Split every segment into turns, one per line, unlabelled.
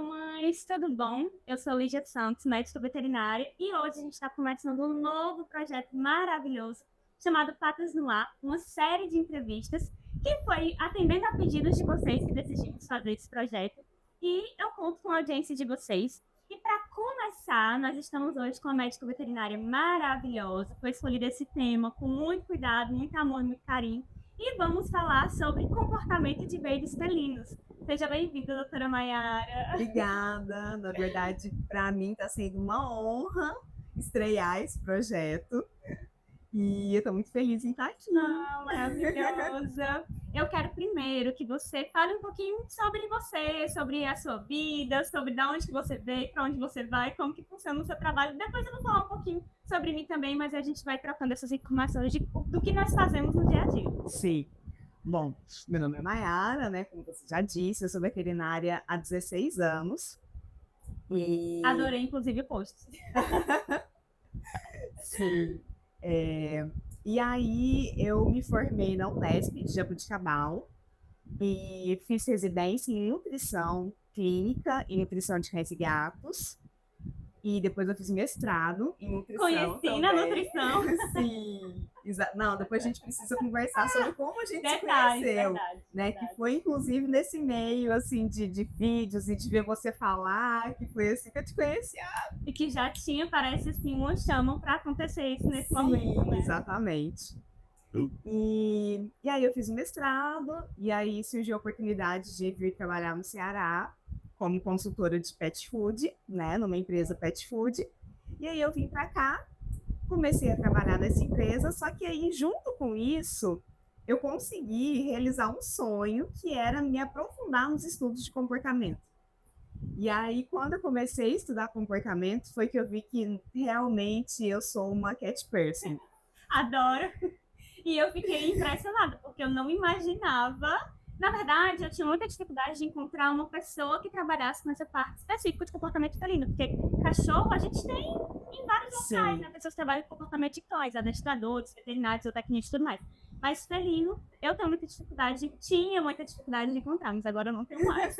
mamães, tudo bom? Eu sou Lígia Santos, médica veterinária, e hoje a gente está começando um novo projeto maravilhoso chamado Patas no Ar, uma série de entrevistas que foi atendendo a pedidos de vocês que decidimos fazer esse projeto. E eu conto com a audiência de vocês. E para começar, nós estamos hoje com uma médica veterinária maravilhosa. Foi escolhido esse tema com muito cuidado, muito amor e muito carinho. E vamos falar sobre comportamento de babies felinos. Seja bem-vinda, doutora Maiara.
Obrigada. Na verdade, para mim está sendo uma honra estrear esse projeto. E eu estou muito feliz em estar aqui.
Maravilhosa. Eu quero primeiro que você fale um pouquinho sobre você, sobre a sua vida, sobre de onde que você veio, para onde você vai, como que funciona o seu trabalho. Depois eu vou falar um pouquinho sobre mim também, mas a gente vai trocando essas informações do que nós fazemos no dia a dia.
Sim. Bom, meu nome é Maiara, né? Como você já disse, eu sou veterinária há 16 anos. E...
Adorei, inclusive, o post.
Sim. E aí eu me formei na Unesp de Jaboticabal e fiz residência em nutrição clínica e nutrição de cães e gatos. E depois eu fiz mestrado em nutrição.
Conheci na nutrição.
Sim. Não, depois a gente precisa conversar sobre como a gente se
Verdade,
conheceu.
verdade.
Que foi, inclusive, nesse meio, assim, de vídeos e de ver você falar, que foi assim que eu te conheci.
E que já tinha, parece assim, uma chama para acontecer isso nesse momento, né?
Exatamente. E aí eu fiz o mestrado, e aí surgiu a oportunidade de vir trabalhar no Ceará como consultora de pet food, né, numa empresa pet food. E aí eu vim para cá, comecei a trabalhar nessa empresa, só que aí junto com isso, eu consegui realizar um sonho que era me aprofundar nos estudos de comportamento. E aí, quando eu comecei a estudar comportamento, foi que eu vi que realmente eu sou uma cat person.
Adoro! E eu fiquei impressionada, porque eu não imaginava. Na verdade, eu tinha muita dificuldade de encontrar uma pessoa que trabalhasse nessa parte específica de comportamento felino, porque cachorro a gente tem em vários locais, né? Pessoas que trabalham com comportamento de cães, adestradores, veterinários, zootecnistas e tudo mais. Mas felino, eu tenho muita dificuldade, tinha muita dificuldade de encontrar, mas agora eu não tenho mais.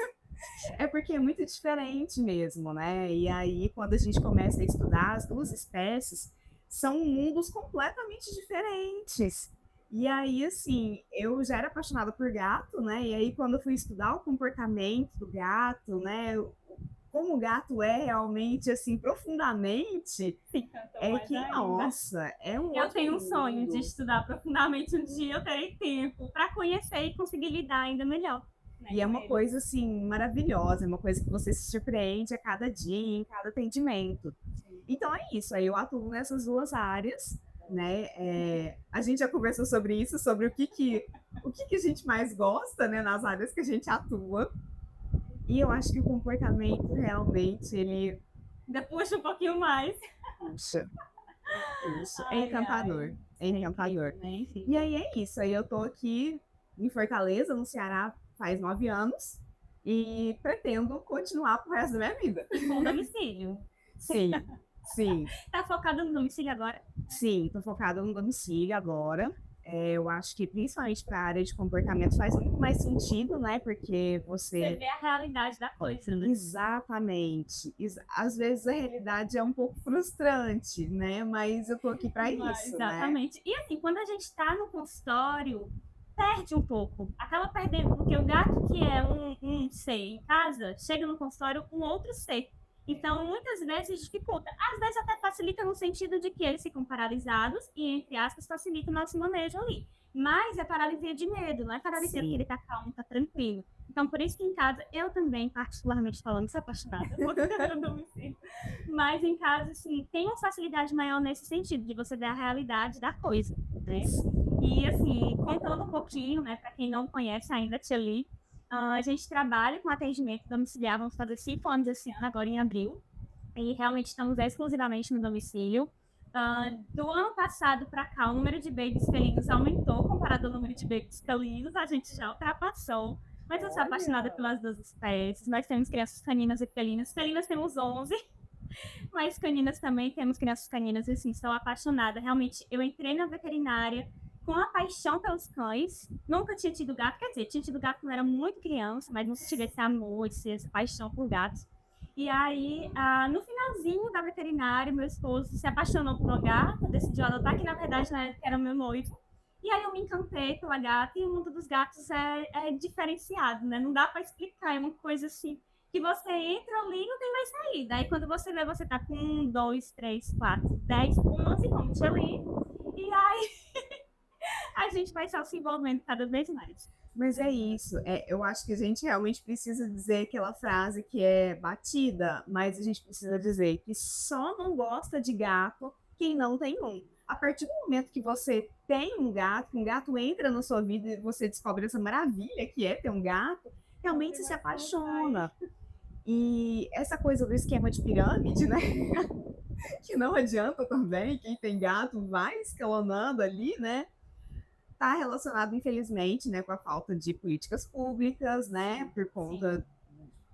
É porque é muito diferente mesmo, né? E aí, quando a gente começa a estudar, as duas espécies são mundos completamente diferentes. E aí, assim, eu já era apaixonada por gato, né? E aí, quando eu fui estudar o comportamento do gato, né? Como o gato é realmente, assim, profundamente, é que, nossa, é um
Eu tenho um
outro
sonho
mundo.
de estudar profundamente um dia, eu terei tempo para conhecer e conseguir lidar ainda melhor.
E é uma coisa, assim, maravilhosa, é uma coisa que você se surpreende a cada dia, em cada atendimento. Então é isso, aí eu atuo nessas duas áreas, né? A gente já conversou sobre isso, sobre o que a gente mais gosta, né, nas áreas que a gente atua. E eu acho que o comportamento realmente, ele
ainda puxa um pouquinho mais.
Puxa. Isso. É encantador. É encantador. E aí é isso. Aí eu tô aqui em Fortaleza, no Ceará, faz 9 anos. E pretendo continuar pro resto da minha vida.
Com domicílio.
Sim, sim.
Tá focada no domicílio agora?
Sim, tô focada no domicílio agora. Eu acho que principalmente para a área de comportamento faz muito mais sentido, né? Porque
Você vê a realidade da coisa, né?
Exatamente. Às vezes a realidade é um pouco frustrante, né? Mas eu tô aqui para isso,
exatamente. Né? E assim, quando a gente tá no consultório, perde um pouco. Acaba perdendo, porque o gato que é um ser em casa, chega no consultório com outro ser. Então, muitas vezes dificulta. Às vezes até facilita no sentido de que eles ficam paralisados e, entre aspas, facilita o nosso manejo ali. Mas é paralisia de medo, não é paralisia que ele tá calmo, tá tranquilo. Então, por isso que em casa, eu também, particularmente falando, sou apaixonada por domicílio. Mas em casa, assim, tem uma facilidade maior nesse sentido, de você ver a realidade da coisa, né? E, assim, contando um pouquinho, né, para quem não conhece ainda a Tia Li, a gente trabalha com atendimento domiciliar, vamos fazer 5 anos esse ano, agora em abril, e realmente estamos exclusivamente no domicílio. Do ano passado para cá, o número de babies felinos aumentou comparado ao número de babies felinos, a gente já ultrapassou. Mas eu sou apaixonada pelas duas espécies. Nós temos crianças caninas e felinas. Felinas temos 11, mas caninas também temos crianças caninas. E assim, sou apaixonada. Realmente, eu entrei na veterinária com a paixão pelos cães. Nunca tinha tido gato, quer dizer, tinha tido gato quando era muito criança, mas nunca tive esse amor, essa paixão por gatos. E aí, no finalzinho da veterinária, meu esposo se apaixonou por uma gata, decidiu adotar, que na verdade na época era meu noivo. E aí eu me encantei pela gata, e o mundo dos gatos é diferenciado, né? Não dá para explicar, é uma coisa assim, que você entra ali e não tem mais saída. Aí quando você vê, você tá com 1, 2, 3, 4, 10, 11 contos ali. E aí a gente vai só se envolvendo cada vez mais.
Mas é isso, eu acho que a gente realmente precisa dizer aquela frase que é batida, mas a gente precisa dizer que só não gosta de gato quem não tem um. A partir do momento que você tem um gato entra na sua vida e você descobre essa maravilha que é ter um gato, realmente você se apaixona. E essa coisa do esquema de pirâmide, né? Que não adianta também, quem tem gato vai escalonando ali, né? Está relacionado, infelizmente, né, com a falta de políticas públicas, né, por conta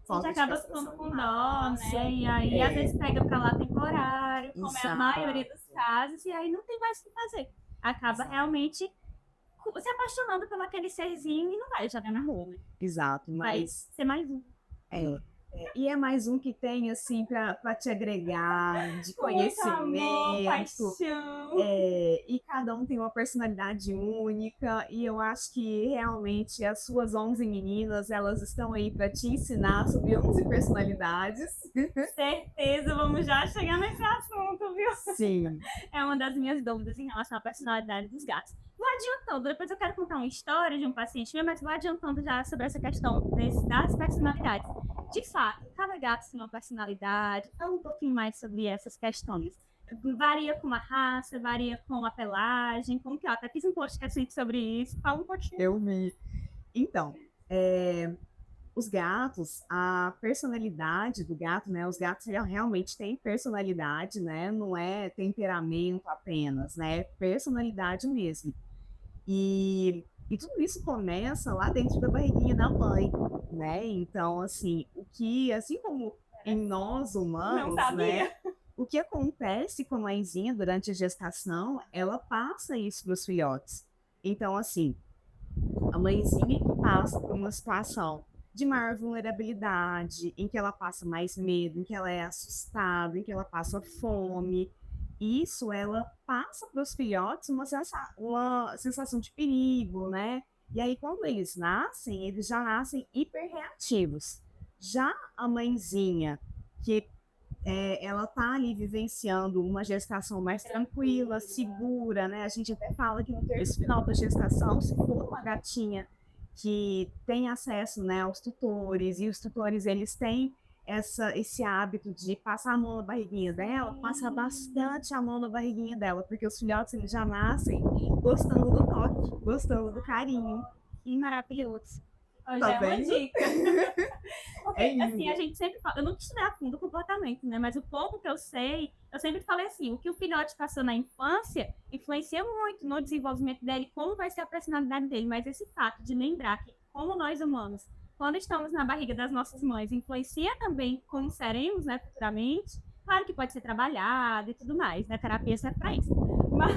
a gente acaba ficando com dó, né? E aí às vezes pega para lá temporário, como é a maioria dos casos, e aí não tem mais o que fazer. Acaba realmente se apaixonando pelo aquele serzinho e não vai jogar na rua.
Exato, mas
vai ser mais um.
E é mais um que tem, assim, para te agregar, de conhecimento.
Amor, paixão.
E cada um tem uma personalidade única. E eu acho que realmente as suas 11 meninas, elas estão aí para te ensinar sobre 11 personalidades.
Certeza, vamos já chegar nesse assunto, viu?
Sim.
É uma das minhas dúvidas em relação à personalidade dos gatos. Vou adiantando, depois eu quero contar uma história de um paciente meu, mas vou adiantando já sobre essa questão das personalidades. De fato, cada gato tem uma personalidade. Fala um pouquinho mais sobre essas questões. Varia com a raça, varia com a pelagem, como que eu até fiz um post recente sobre isso. Fala um pouquinho.
Eu vi. Então, os gatos, a personalidade do gato, né? Os gatos realmente têm personalidade, né? Não é temperamento apenas, né? É personalidade mesmo. E tudo isso começa lá dentro da barriguinha da mãe, né? Então, assim, assim como em nós humanos, né? O que acontece com a mãezinha durante a gestação, ela passa isso para os filhotes. Então, assim, a mãezinha que passa por uma situação de maior vulnerabilidade, em que ela passa mais medo, em que ela é assustada, em que ela passa fome, isso ela passa para os filhotes uma sensação de perigo, né? E aí, quando eles nascem, eles já nascem hiperreativos. Já a mãezinha, que ela tá ali vivenciando uma gestação mais tranquila, segura, né? A gente até fala que no terço final da gestação, se for uma gatinha que tem acesso, né, aos tutores, e os tutores, eles têm esse hábito de passar a mão na barriguinha dela, passar bastante a mão na barriguinha dela, porque os filhotes, eles já nascem gostando do toque, gostando do carinho.
E maravilhoso.
Tá
já é uma
vendo?
dica. Porque, assim, a gente sempre fala, eu não estudei a fundo o comportamento, né? Mas o pouco que eu sei, eu sempre falei assim, o que o filhote passou na infância influencia muito no desenvolvimento dele, como vai ser a personalidade dele. Mas esse fato de lembrar que, como nós humanos, quando estamos na barriga das nossas mães, influencia também como seremos, né, futuramente. Claro que pode ser trabalhado e tudo mais, né? Terapia serve para isso. Mas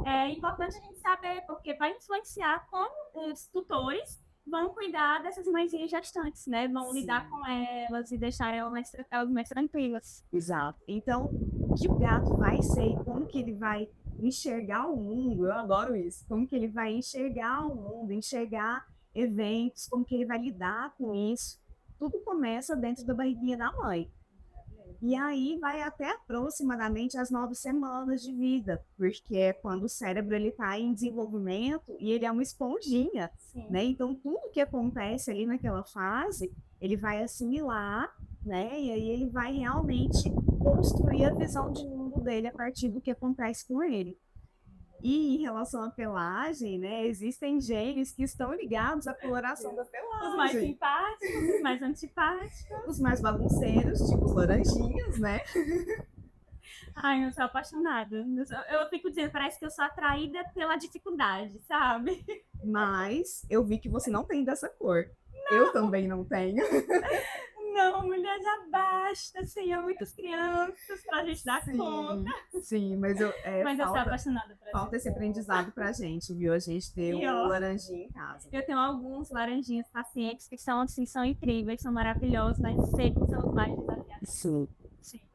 é importante a gente saber, porque vai influenciar como os tutores vão cuidar dessas mãezinhas gestantes, né? Vão lidar com elas e deixar elas mais tranquilas.
Exato. Então, o que o gato vai ser, como que ele vai enxergar o mundo, eu adoro isso, como que ele vai enxergar o mundo, enxergar eventos, como que ele vai lidar com isso, tudo começa dentro da barriguinha da mãe. E aí vai até aproximadamente as 9 semanas de vida, porque é quando o cérebro está em desenvolvimento e ele é uma esponjinha, né? Então tudo que acontece ali naquela fase, ele vai assimilar, né? E aí ele vai realmente construir a visão de mundo dele a partir do que acontece com ele. E em relação à pelagem, né, existem genes que estão ligados à coloração da pelagem.
Os mais simpáticos, os mais antipáticos.
Os mais bagunceiros, tipo os laranjinhas, né?
Ai, eu sou apaixonada. Eu fico dizendo, parece que eu sou atraída pela dificuldade, sabe?
Mas eu vi que você não tem dessa cor. Não. Eu também não tenho.
Não, mulher, já basta. basta, Senhor, muitas crianças pra gente dar conta.
Sim, mas
Mas eu sou apaixonada por
falta esse aprendizado pra gente, viu? A gente ter um laranjinha em casa.
Eu tenho alguns laranjinhas pacientes que são, assim, são incríveis, são maravilhosos, mas sempre são os mais desafiadores. Sim,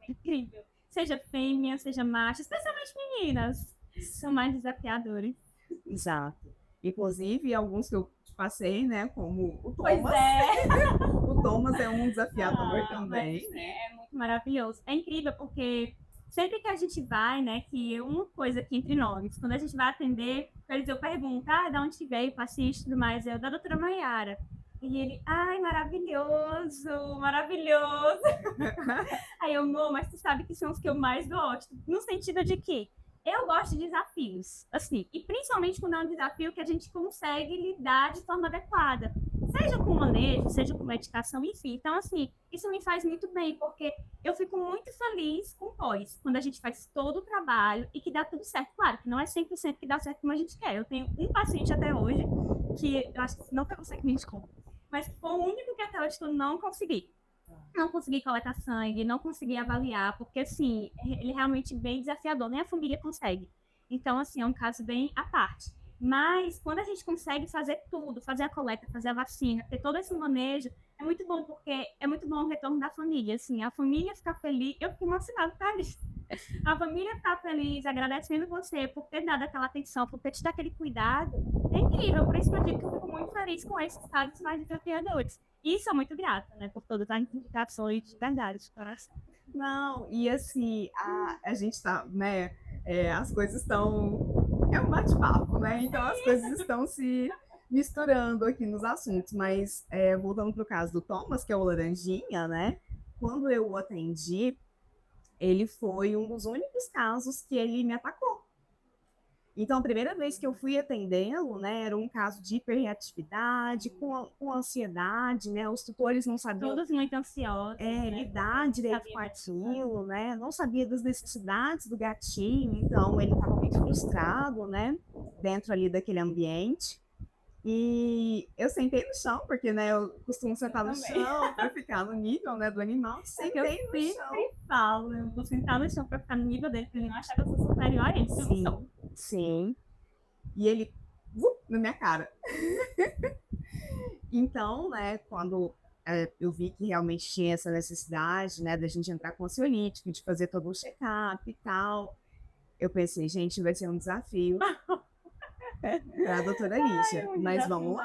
é incrível. Seja fêmea, seja macho, especialmente meninas, são mais desafiadores.
Exato. Inclusive, alguns que eu passei, né, como o Thomas.
Pois é.
O Thomas é um desafiador também,
mas,
né?
É muito maravilhoso. É incrível porque sempre que a gente vai, né, que uma coisa aqui entre nós, quando a gente vai atender, eu pergunto, de onde que veio o paciente e tudo mais, da doutora Maiara. E ele, ai, maravilhoso, maravilhoso. Aí eu, amor, mas tu sabe que são os que eu mais gosto. No sentido de que eu gosto de desafios, assim, e principalmente quando é um desafio que a gente consegue lidar de forma adequada. Seja com manejo, seja com medicação, enfim. Então, assim, isso me faz muito bem, porque eu fico muito feliz com pós, quando a gente faz todo o trabalho e que dá tudo certo. Claro que não é 100% que dá certo como a gente quer. Eu tenho um paciente até hoje, que eu acho que não foi você que me indicou, mas foi o único que até hoje eu não consegui. Não consegui coletar sangue, não consegui avaliar, porque, assim, ele é realmente bem desafiador, nem a família consegue. Então, assim, é um caso bem à parte. Mas, quando a gente consegue fazer tudo, fazer a coleta, fazer a vacina, ter todo esse manejo, é muito bom, porque é muito bom o retorno da família, assim, a família ficar feliz, eu fiquei emocionada por causa disso. A família ficar feliz, agradecendo você por ter dado aquela atenção, por ter te dado aquele cuidado, é incrível, por isso que eu digo que eu fico muito feliz com esses casos mais desafiadores. E sou muito grata, né, por todas as indicações de verdade, de coração.
Não, e assim, a gente tá, né, as coisas estão, é um bate-papo, né, então as coisas estão se misturando aqui nos assuntos, mas voltando pro caso do Thomas, que é o laranjinha, né, quando eu o atendi, ele foi um dos únicos casos que ele me atacou. Então, a primeira vez que eu fui atendê-lo, né, era um caso de hiperreatividade, com ansiedade, né, os tutores não sabiam...
Todos muito ansiosos.
Lidar direito com aquilo, né, não sabia das necessidades do gatinho, então ele estava muito frustrado, né, dentro ali daquele ambiente. E eu sentei no chão, porque, né, eu costumo sentar no chão para ficar no nível, né, do animal. Sentei no chão.
Eu falo, eu vou sentar no chão para ficar no nível dele, para ele não achar que eu sou superior a ele.
Sim. E ele, na minha cara. Então, né, quando eu vi que realmente tinha essa necessidade, né, da gente entrar com ansiolítico, de fazer todo um check-up e tal, eu pensei, gente, vai ser um desafio para a doutora Lígia. Mas vamos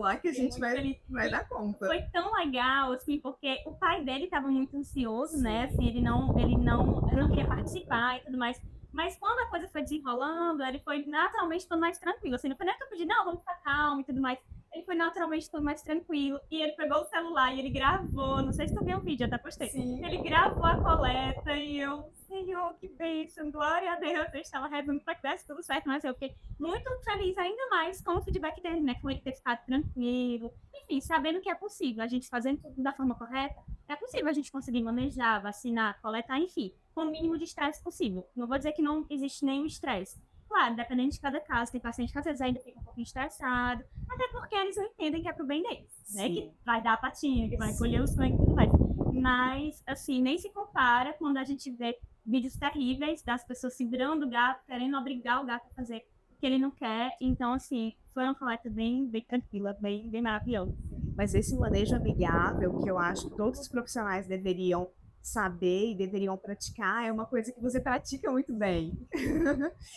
lá que a gente vai dar conta.
Foi tão legal, assim, porque o pai dele estava muito ansioso, né, assim, ele não queria participar e tudo mais. Mas quando a coisa foi desenrolando, ele foi naturalmente ficando mais tranquilo. Assim, não foi nem que eu pedi, não, vamos ficar calmo e tudo mais. Ele foi naturalmente ficando mais tranquilo. E ele pegou o celular e ele gravou. Não sei se tu viu o vídeo, eu até postei.
Sim.
Ele gravou a coleta e eu, Senhor, que bênção, glória a Deus. Eu estava rezando para que desse tudo certo, mas eu fiquei muito feliz ainda mais com o feedback dele, né? Com ele ter ficado tranquilo. Enfim, sabendo que é possível, a gente fazendo tudo da forma correta, é possível a gente conseguir manejar, vacinar, coletar, enfim, com o mínimo de estresse possível. Não vou dizer que não existe nenhum estresse. Claro, dependendo de cada caso, tem paciente que às vezes ainda fica um pouquinho estressado, até porque eles não entendem que é pro bem deles, né? Que vai dar a patinha, que vai colher o sangue e tudo mais. Mas, assim, nem se compara quando a gente vê vídeos terríveis das pessoas segurando o gato, querendo obrigar o gato a fazer o que ele não quer. Então, assim, foi uma coleta bem tranquila, bem maravilhosa.
Mas esse manejo amigável, que eu acho que todos os profissionais deveriam saber e deveriam praticar, é uma coisa que você pratica muito bem.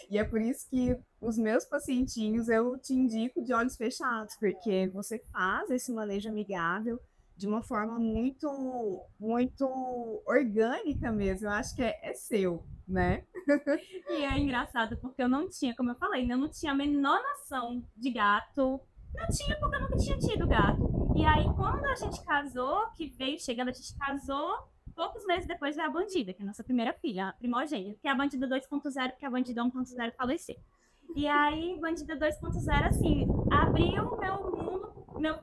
E é por isso que os meus pacientinhos eu te indico de olhos fechados, porque você faz esse manejo amigável de uma forma muito, muito orgânica mesmo. Eu acho que é seu, né?
E é engraçado, porque eu não tinha, como eu falei, eu não tinha a menor noção de gato. Não tinha, porque eu nunca tinha tido gato. E aí, quando a gente casou, que veio chegando, a gente casou, poucos meses depois veio a Bandida, que é a nossa primeira filha, a primogênita, que é a Bandida 2.0, porque a Bandida 1.0 faleceu. E aí, Bandida 2.0, assim, abriu meu mundo,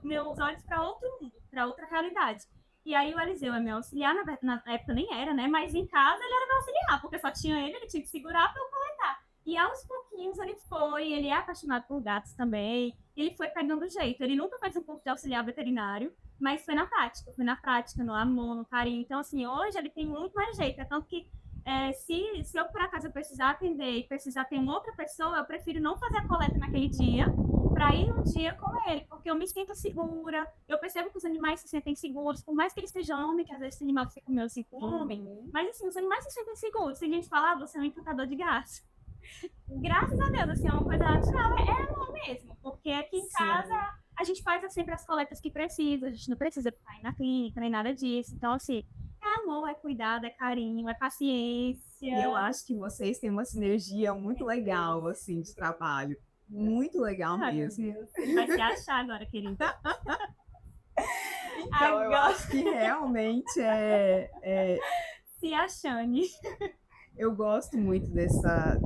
meus olhos para outro mundo, para outra realidade. E aí o Eliseu é meu auxiliar, na época nem era, né? Mas em casa ele era meu auxiliar, porque só tinha ele tinha que segurar para eu coletar. E aos pouquinhos ele é apaixonado por gatos também, e ele foi pegando jeito. Ele nunca fez um curso de auxiliar veterinário, Mas foi na prática, no amor, no carinho. Então, assim, hoje ele tem muito mais jeito. É tanto que se eu, por acaso, precisar atender e precisar ter uma outra pessoa, eu prefiro não fazer a coleta naquele dia para ir um dia com ele, porque eu me sinto segura. Eu percebo que os animais se sentem seguros, por mais que eles sejam homens, que às vezes tem animal que você comeu assim com homem, mas assim, os animais se sentem seguros. Se a gente falar, você é um encantador de gatos. Graças a Deus, assim, é uma coisa natural, é amor mesmo, porque aqui em casa a gente faz sempre as coletas que precisa, a gente não precisa ficar ir na clínica, nem nada disso. Então, assim, é amor, é cuidado, é carinho, é paciência.
E eu acho que vocês têm uma sinergia muito legal, assim, de trabalho. Muito legal mesmo.
Meu Deus, ele vai se achar agora, querida.
Então, eu acho que realmente
Se achane.
eu gosto muito dessa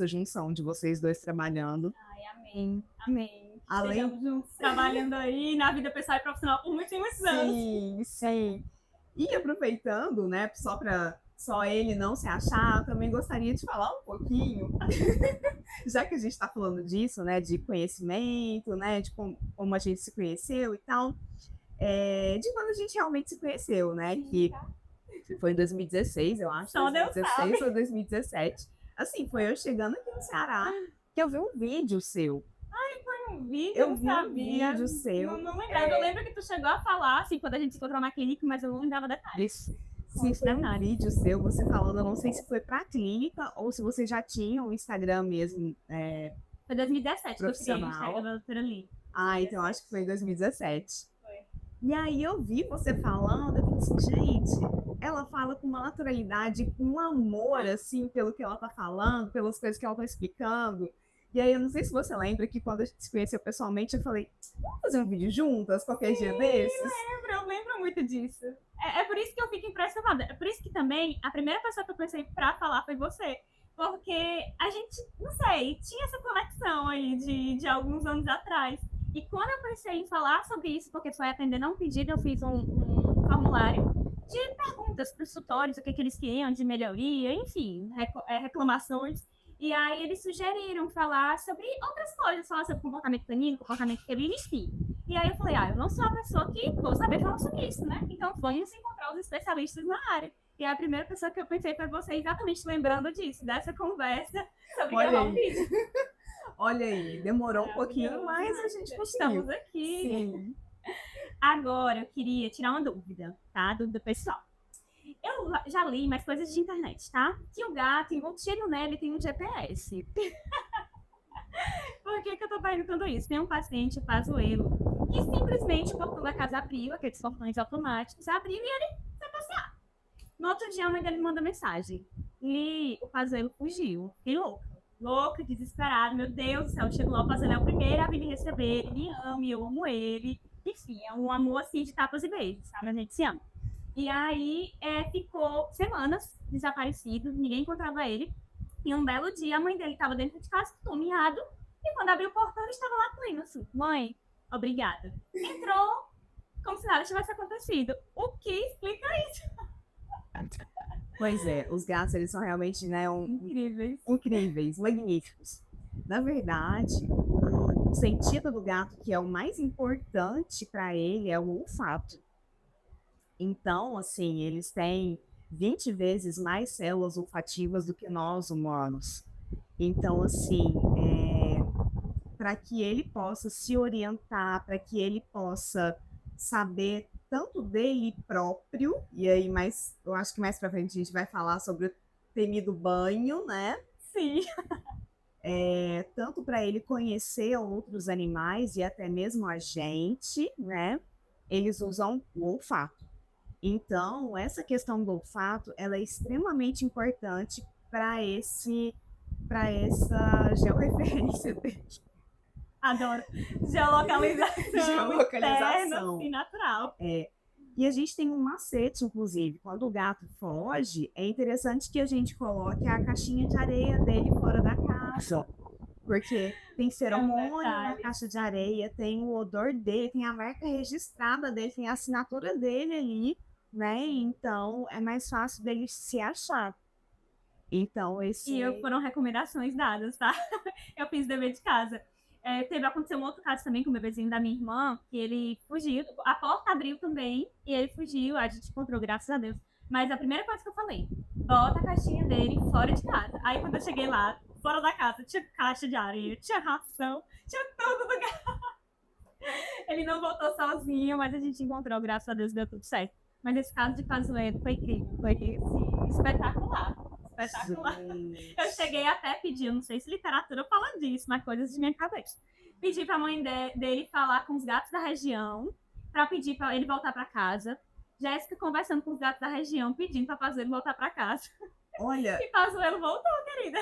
junção de vocês dois trabalhando.
Ai, amém, amém.
Além...
Estamos juntos, trabalhando aí na vida pessoal e profissional por muitos anos.
Sim, sim. E aproveitando, né, só ele não se achar, eu também gostaria de falar um pouquinho, já que a gente está falando disso, né, de conhecimento, né, de como a gente se conheceu e tal, de quando a gente realmente se conheceu, né, que foi em 2016, eu acho,
Só Deus
2016 ou 2017. Assim, foi eu chegando aqui no Ceará, que eu vi um vídeo seu.
Um vídeo,
eu vi um vídeo seu.
Não lembrava. Eu lembro que tu chegou a falar, assim, quando a gente se encontrou na clínica, mas eu não lembrava detalhes.
Sim, foi um vídeo seu, você falando, eu não sei se foi pra clínica ou se você já tinha um Instagram mesmo.
Foi 2017
profissional.
Que eu criei o Instagram da doutora Lee.
Ah, então acho que foi em 2017.
Foi.
E aí eu vi você falando, eu falei assim, gente, ela fala com uma naturalidade, com um amor, assim, pelo que ela tá falando, pelas coisas que ela tá explicando. E aí, eu não sei se você lembra que quando a gente se conheceu pessoalmente, eu falei, vamos fazer um vídeo juntas, qualquer dia desses?
Eu lembro muito disso. É por isso que eu fico impressionada. É por isso que também a primeira pessoa que eu pensei pra falar foi você. Porque a gente, não sei, tinha essa conexão aí de alguns anos atrás. E quando eu pensei em falar sobre isso, porque foi atendendo a um pedido, eu fiz um formulário de perguntas para os tutores, o que eles queriam de melhoria, enfim, reclamações. E aí eles sugeriram falar sobre outras coisas, falar sobre comportamento canino, comportamento felino, enfim. E aí eu falei, eu não sou a pessoa que vou saber falar sobre isso, né? Então vamos encontrar os especialistas na área. E a primeira pessoa que eu pensei foi você, exatamente lembrando disso, dessa conversa sobre gravar um vídeo.
Olha aí, demorou um pouquinho, mas a gente conseguiu.
Estamos aqui.
Sim.
Agora eu queria tirar uma dúvida, tá? Dúvida pessoal. Eu já li mais coisas de internet, tá? Que o gato, embutido nele, tem um GPS. Por que eu tô perguntando isso? Tem um paciente, Pazuello, que simplesmente o portão da casa abriu, aqueles portões automáticos, abriu e ele foi passear. No outro dia, a mãe dele manda mensagem. E o Pazuello fugiu. Fiquei louca, desesperada. Meu Deus do céu, chegou lá, o Pazuello é o primeiro a vir me receber. Ele me ama, eu amo ele. Enfim, é um amor assim de tapas e beijos, sabe? A gente se ama. E aí ficou semanas desaparecido, ninguém encontrava ele. E um belo dia a mãe dele estava dentro de casa, todo miado, e quando abriu o portão ele estava lá com ele, assim, mãe, obrigada. Entrou como se nada tivesse acontecido. O que explica isso?
Pois é, os gatos, eles são realmente, né, incríveis, magníficos. Na verdade, o sentido do gato que é o mais importante para ele é o olfato. Então, assim, eles têm 20 vezes mais células olfativas do que nós humanos. Então, assim, para que ele possa se orientar, para que ele possa saber tanto dele próprio, e aí eu acho que mais para frente a gente vai falar sobre o temido banho, né?
Sim.
Tanto para ele conhecer outros animais e até mesmo a gente, né? Eles usam o olfato. Então, essa questão do olfato, ela é extremamente importante para essa georreferência dele.
Adoro. Geolocalização interna, assim, natural.
E a gente tem um macete, inclusive. Quando o gato foge, é interessante que a gente coloque a caixinha de areia dele fora da caixa. Porque tem feromônio na caixa de areia, tem o odor dele, tem a marca registrada dele, tem a assinatura dele ali, né? Então, é mais fácil dele se achar. Então,
E foram recomendações dadas, tá? Eu fiz dever de casa. Aconteceu um outro caso também com o bebezinho da minha irmã, que ele fugiu, a porta abriu também, e ele fugiu, a gente encontrou, graças a Deus. Mas a primeira coisa que eu falei, bota a caixinha dele fora de casa. Aí quando eu cheguei lá, fora da casa, tinha caixa de areia, tinha ração, tinha tudo no gato. Ele não voltou sozinho, mas a gente encontrou, graças a Deus, deu tudo certo. Mas esse caso de Pazuello foi incrível, foi assim, espetacular. Espetacular. Eu cheguei até a pedir, eu não sei se literatura fala disso, mas coisas de minha cabeça. Pedi pra mãe dele falar com os gatos da região, pra pedir pra ele voltar pra casa. Jéssica conversando com os gatos da região, pedindo pra Pazuello voltar pra casa.
Olha,
E Pazuello voltou, querida.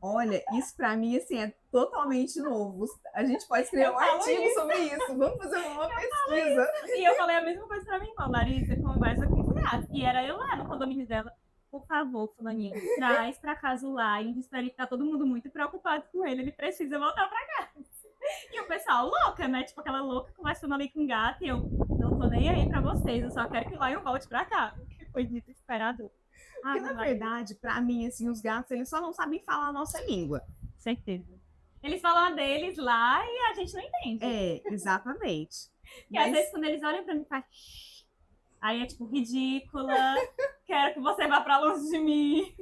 olha, isso pra mim, assim, é totalmente novo. A gente pode escrever um artigo sobre isso. Vamos fazer uma pesquisa.
E eu falei a mesma coisa pra minha irmã, Larissa, conversa com os gatos. E era eu lá no condomínio dela. Por favor, fulaninho, traz pra casa o Lion, diz pra ele que tá todo mundo muito preocupado com ele precisa voltar pra casa. E o pessoal louca, né? Tipo aquela louca conversando ali com o gato e eu não tô nem aí pra vocês, eu só quero que o Lion volte pra cá. Que foi desesperador.
Porque, na verdade, pra mim, assim, os gatos, eles só não sabem falar a nossa língua.
Certeza. Eles falam a deles lá e a gente não entende.
Exatamente.
E às vezes quando eles olham pra mim, faz... Aí é tipo, ridícula, quero que você vá pra longe de mim.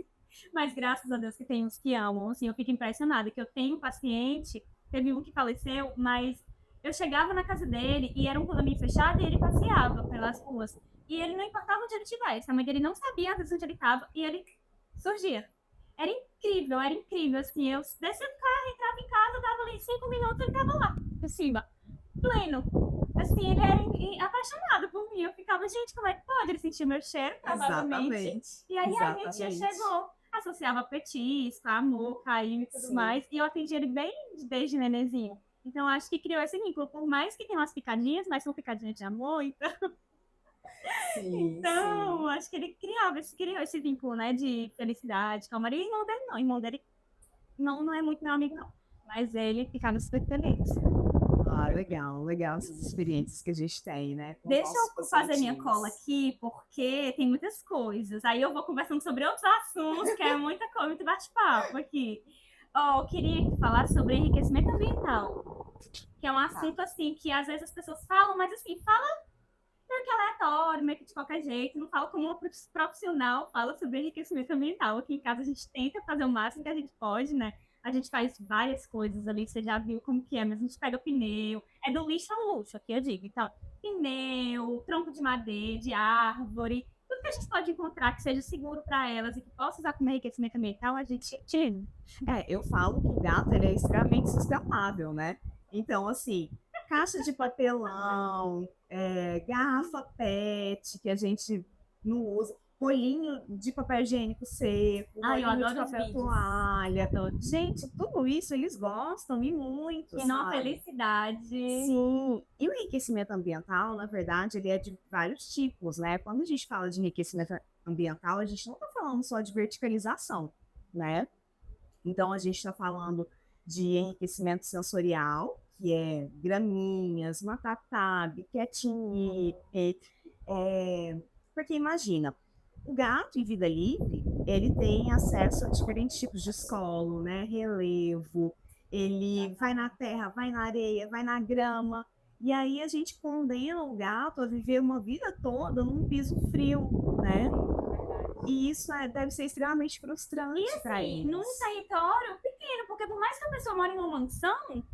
Mas graças a Deus que tem uns que amam, assim, eu fico impressionada, que eu tenho um paciente, teve um que faleceu, mas eu chegava na casa dele e era um condomínio fechado e ele passeava pelas ruas. E ele não importava onde ele estivesse, a mãe dele não sabia às vezes onde ele estava e ele surgia. Era incrível, assim, eu descia do carro, entrava em casa, dava ali 5 minutos, ele tava lá, por cima, pleno. Assim, ele era apaixonado por mim. Eu ficava, gente, como é que pode? Ele sentiu meu cheiro, provavelmente.
Exatamente.
E aí a gente chegou, associava petisco, amor, carinho e tudo mais. E eu atendi ele bem desde nenenzinho. Então, acho que criou esse vínculo. Por mais que tenha umas picadinhas, mas são picadinhas de amor, então... Então, acho que ele criou esse vínculo, né, de felicidade, calmaria. E o irmão dele não. O irmão dele não é muito meu amigo, não. Mas ele ficava super feliz.
Ah, legal essas experiências que a gente tem, né?
Deixa eu fazer minha cola aqui, porque tem muitas coisas. Aí eu vou conversando sobre outros assuntos, que é muita coisa, muito bate-papo aqui. Eu queria falar sobre enriquecimento ambiental, que é um assunto, assim, que às vezes as pessoas falam, mas assim, fala meio que aleatório, meio que de qualquer jeito, não fala como uma profissional, fala sobre enriquecimento ambiental. Aqui em casa a gente tenta fazer o máximo que a gente pode, né? A gente faz várias coisas ali, você já viu como que é, mas a gente pega pneu, é do lixo ao luxo, aqui eu digo. Então, pneu, tronco de madeira, de árvore, tudo que a gente pode encontrar que seja seguro para elas e que possa usar como enriquecimento ambiental, a gente tira.
Eu falo que o gato, ele é extremamente sustentável, né? Então, assim, caixa de papelão, garrafa PET, que a gente não usa, rolinho de papel higiênico seco,
eu adoro
de papel toalha. Gente, tudo isso eles gostam e muito,
e não felicidade.
Sim. E o enriquecimento ambiental, na verdade, ele é de vários tipos, né? Quando a gente fala de enriquecimento ambiental, a gente não está falando só de verticalização, né? Então, a gente está falando de enriquecimento sensorial, que é graminhas, macatabe, catnip, porque imagina, o gato em vida livre, ele tem acesso a diferentes tipos de solo, né? Relevo, ele vai na terra, vai na areia, vai na grama, e aí a gente condena o gato a viver uma vida toda num piso frio, né? E isso deve ser extremamente frustrante para eles.
Num território pequeno, porque por mais que a pessoa mora em uma mansão,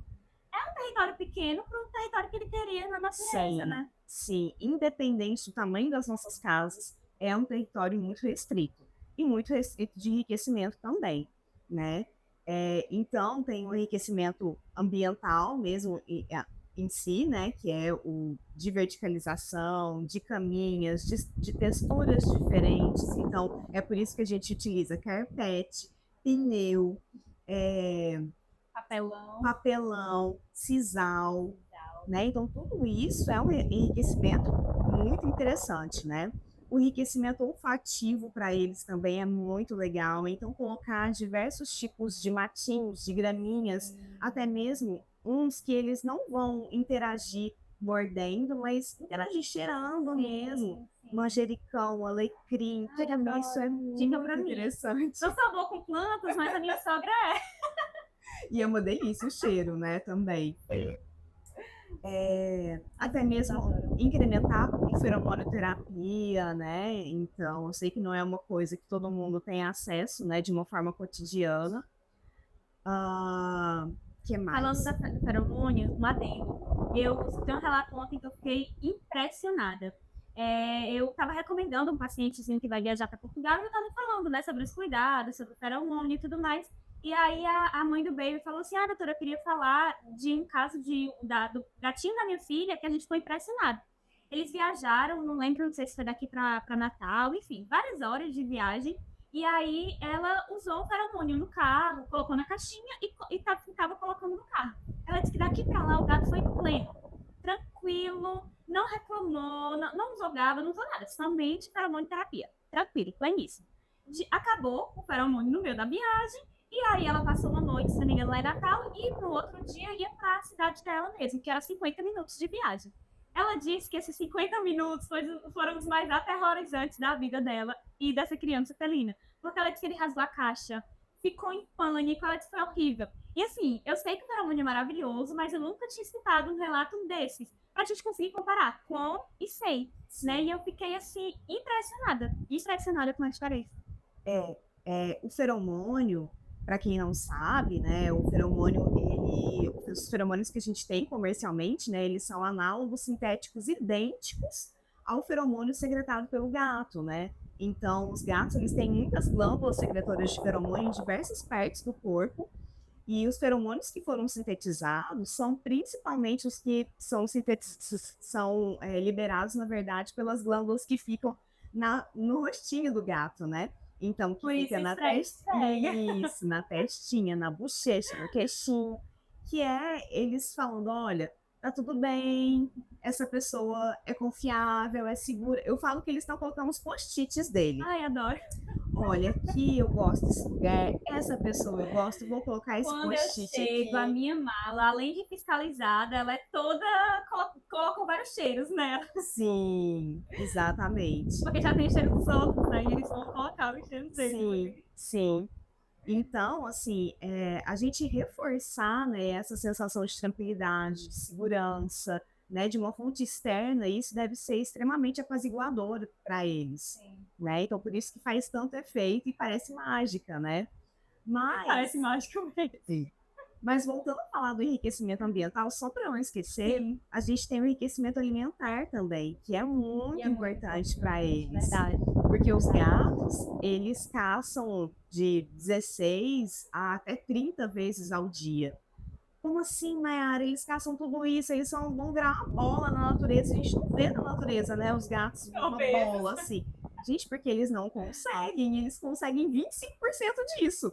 é um território pequeno para um território que ele teria na natureza, né?
Sim, independente do tamanho das nossas casas, é um território muito restrito. E muito restrito de enriquecimento também, né? Então, tem o enriquecimento ambiental mesmo em si, né? Que é o de verticalização, de caminhas, de texturas diferentes. Então, é por isso que a gente utiliza carpete, pneu, papelão, sisal, né? Então, tudo isso é um enriquecimento muito interessante, né? O enriquecimento olfativo para eles também é muito legal. Então, colocar diversos tipos de matinhos, de graminhas, até mesmo uns que eles não vão interagir mordendo, mas interagir cheirando mesmo. Manjericão, alecrim, isso é muito interessante.
Eu sou boa com plantas, mas a minha sogra é.
E é uma delícia o cheiro, né, também. Até mesmo incrementar com feromonoterapia, né? Então, eu sei que não é uma coisa que todo mundo tem acesso, né, de uma forma cotidiana. Que mais?
Falando da feromônio, um adendo. Eu tenho um relato ontem que eu fiquei impressionada. Eu estava recomendando um pacientezinho que vai viajar para Portugal e eu estava falando, né, sobre os cuidados, sobre o feromônio e tudo mais. E aí a mãe do baby falou assim, doutora, eu queria falar de um caso do gatinho da minha filha que a gente ficou impressionado. Eles viajaram, não lembro, não sei se foi daqui para Natal, enfim, várias horas de viagem. E aí ela usou o feromônio no carro, colocou na caixinha e tava colocando no carro. Ela disse que daqui para lá o gato foi pleno, tranquilo, não reclamou, não jogava, não usou nada, somente feromônio terapia. Tranquilo, pleníssimo. Acabou o feromônio no meio da viagem, e aí ela passou uma noite, se não me engano, lá em Natal, e no outro dia ia para a cidade dela mesmo, que era 50 minutos de viagem. Ela disse que esses 50 minutos foram os mais aterrorizantes da vida dela e dessa criança felina. Porque ela disse que ele rasgou a caixa, ficou em pânico, ela disse que foi horrível. E assim, eu sei que o feromônio é maravilhoso, mas eu nunca tinha escutado um relato desses. Pra gente conseguir comparar com e sem, né? E eu fiquei assim, impressionada com a história.
O feromônio, para quem não sabe, né, o feromônio, os feromônios que a gente tem comercialmente, né, eles são análogos sintéticos idênticos ao feromônio secretado pelo gato, né? Então, os gatos, eles têm muitas glândulas secretoras de feromônio em diversas partes do corpo, e os feromônios que foram sintetizados são principalmente os que são liberados, na verdade, pelas glândulas que ficam no rostinho do gato, né? Então, que fica na testinha, isso, na testinha, na bochecha, no queixinho, que é eles falando, olha, tá tudo bem, essa pessoa é confiável, é segura. Eu falo que eles estão colocando os post-its dele.
Ai, adoro.
Olha, aqui eu gosto desse lugar, essa pessoa eu gosto, vou colocar esse post-it aqui.
Quando eu chego, a minha mala, além de fiscalizada, ela é toda... colocam vários cheiros nela.
Sim, exatamente.
Porque já tem cheiro dos outros, né? E eles vão colocar os cheiros deles.
Sim. Então, assim, a gente reforçar, né, essa sensação de tranquilidade, de segurança, né, de uma fonte externa, isso deve ser extremamente apaziguador para eles, né? Então, por isso que faz tanto efeito e parece mágica, né?
Parece mágica mesmo.
Mas voltando a falar do enriquecimento ambiental, só para não esquecer, a gente tem o enriquecimento alimentar também, que é muito importante para eles.
Verdade.
Porque os gatos, eles caçam de 16 a até 30 vezes ao dia. Como assim, Mayara? Eles caçam tudo isso, eles vão virar uma bola na natureza. A gente não vê na natureza, né? Os gatos uma bola assim. Gente, porque eles não conseguem, eles conseguem 25% disso.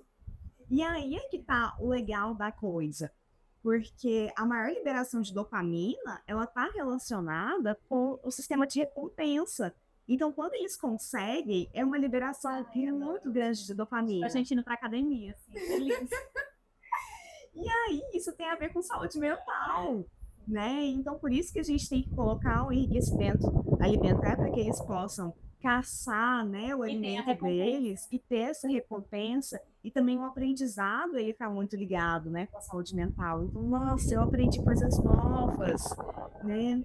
E aí é que tá o legal da coisa, porque a maior liberação de dopamina, ela tá relacionada com o sistema de recompensa. Então, quando eles conseguem, é uma liberação muito grande de dopamina.
A gente indo pra academia, assim, feliz.
E aí, isso tem a ver com saúde mental, né? Então, por isso que a gente tem que colocar o enriquecimento alimentar para que eles possam caçar, né, o alimento deles e ter essa recompensa. E também o aprendizado, ele está muito ligado, né, com a saúde mental. Então, nossa, eu aprendi coisas novas, né?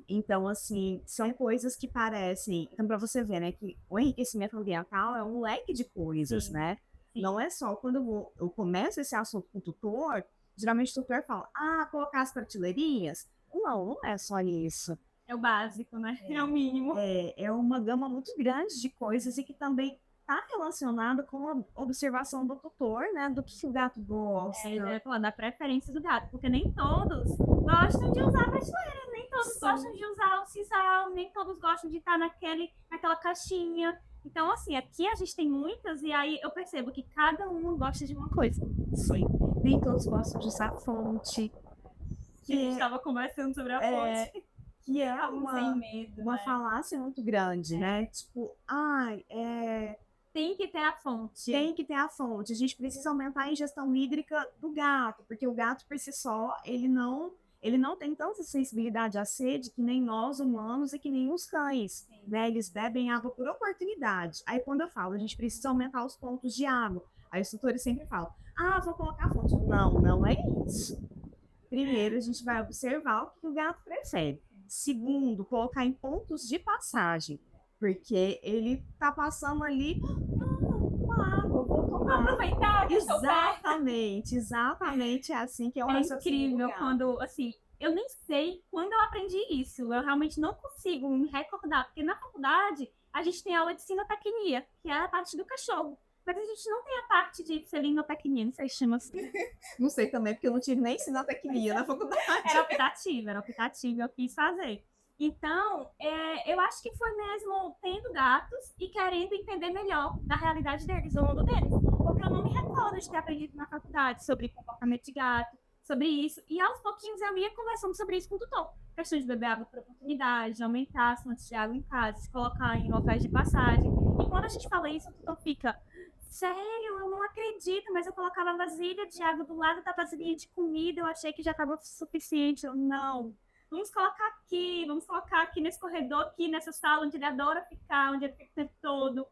Então, assim, são coisas que parecem... Então, para você ver, né, que o enriquecimento ambiental é um leque de coisas, né? Não é só quando eu começo esse assunto com o tutor, geralmente o tutor fala, colocar as prateleirinhas. Não é só isso.
É o básico, né? É o mínimo.
É uma gama muito grande de coisas e que também está relacionado com a observação do tutor, né? Do que o gato gosta.
Da preferência do gato, porque nem todos gostam de usar a prateleira, nem todos gostam de usar o sisal, nem todos gostam de estar naquela caixinha. Então, assim, aqui a gente tem muitas e aí eu percebo que cada um gosta de uma coisa.
Sim. Nem todos gostam de usar a fonte.
A gente estava conversando sobre a fonte.
Que é uma falácia muito grande, né? Tipo,
tem que ter a fonte.
Tem que ter a fonte. A gente precisa aumentar a ingestão hídrica do gato, porque o gato por si só, ele não tem tanta sensibilidade à sede que nem nós humanos e que nem os cães, né? Eles bebem água por oportunidade. Aí quando eu falo, a gente precisa aumentar os pontos de água. Aí os tutores sempre falam, Ah, vou colocar fonte. Não, não é isso. Primeiro, a gente vai observar o que o gato prefere. Segundo, colocar em pontos de passagem, porque ele tá passando ali, uma água, vou
Vou
tomar.
aproveitar que eu estou perto.
Exatamente, é assim que é o
É
raciocínio do
incrível
gato.
quando, assim, eu nem sei quando eu aprendi isso. Eu realmente não consigo me recordar, porque na faculdade a gente tem aula de sinotecnia, que é a parte do cachorro. Mas a gente não tem a parte de selinotecnia, não sei se chama assim.
Não sei também, porque eu não tive nem sinotecnia na faculdade.
Era optativo, eu quis fazer. Então, eu acho que foi mesmo tendo gatos e querendo entender melhor da realidade deles, do mundo deles. Porque eu não me recordo de ter aprendido na faculdade sobre comportamento de gato, sobre isso. E aos pouquinhos eu ia conversando sobre isso com o tutor. Questão de beber água por oportunidade, de aumentar as fontes de água em casa, se colocar em locais de passagem. E quando a gente fala isso, o tutor fica: sério, eu não acredito, mas eu colocava a vasilha de água do lado da vasilhinha de comida, eu achei que já estava suficiente. Eu, não. Vamos colocar aqui nesse corredor, aqui nessa sala onde ele adora ficar, onde ele fica o tempo todo.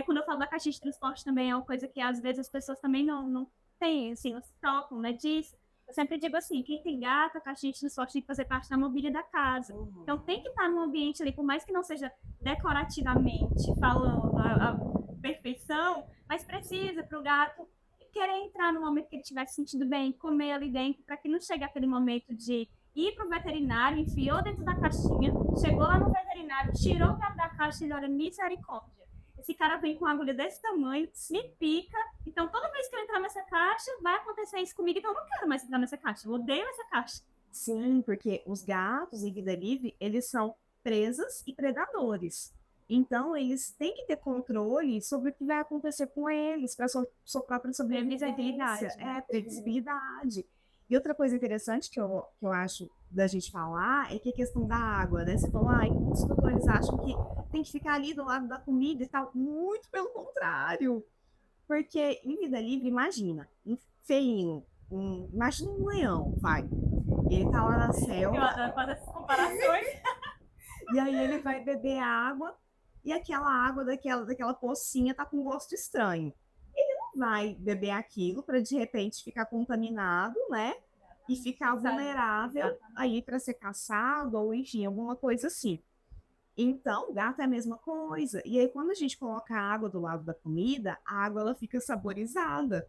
Quando eu falo da caixinha de transporte também é uma coisa que às vezes as pessoas também não têm, assim, não se tocam, né, disso. Eu sempre digo assim, quem tem gato, a caixinha de transporte tem que fazer parte da mobília da casa. Então tem que estar num ambiente ali, por mais que não seja decorativamente falando a perfeição, mas precisa para o gato querer entrar no momento que ele estiver se sentindo bem, comer ali dentro, para que não chegue aquele momento de ir pro veterinário, enfiou dentro da caixinha, chegou lá no veterinário, tirou o gato da caixa e olha, misericórdia. Esse cara vem com uma agulha desse tamanho, me pica, então toda vez que eu entrar nessa caixa, vai acontecer isso comigo, então eu não quero mais entrar nessa caixa, eu odeio essa caixa.
Sim, porque os gatos em vida livre, eles são presas e predadores. Então, eles têm que ter controle sobre o que vai acontecer com eles, para sua própria sobrevivência. Previsibilidade. E outra coisa interessante que eu acho da gente falar é que a questão da água, né? Você falou, muitos tutores acham que tem que ficar ali do lado da comida e tal. Muito pelo contrário. Porque em vida livre, imagina, um feinho, imagina um leão, vai. Ele tá lá na selva.
Eu adoro fazer essas comparações.
E aí ele vai beber água e aquela água daquela pocinha tá com gosto estranho. Ele não vai beber aquilo para de repente ficar contaminado, né? E ficar vulnerável aí para ser caçado ou enfim, alguma coisa assim. Então, o gato é a mesma coisa. E aí, quando a gente coloca a água do lado da comida, a água ela fica saborizada.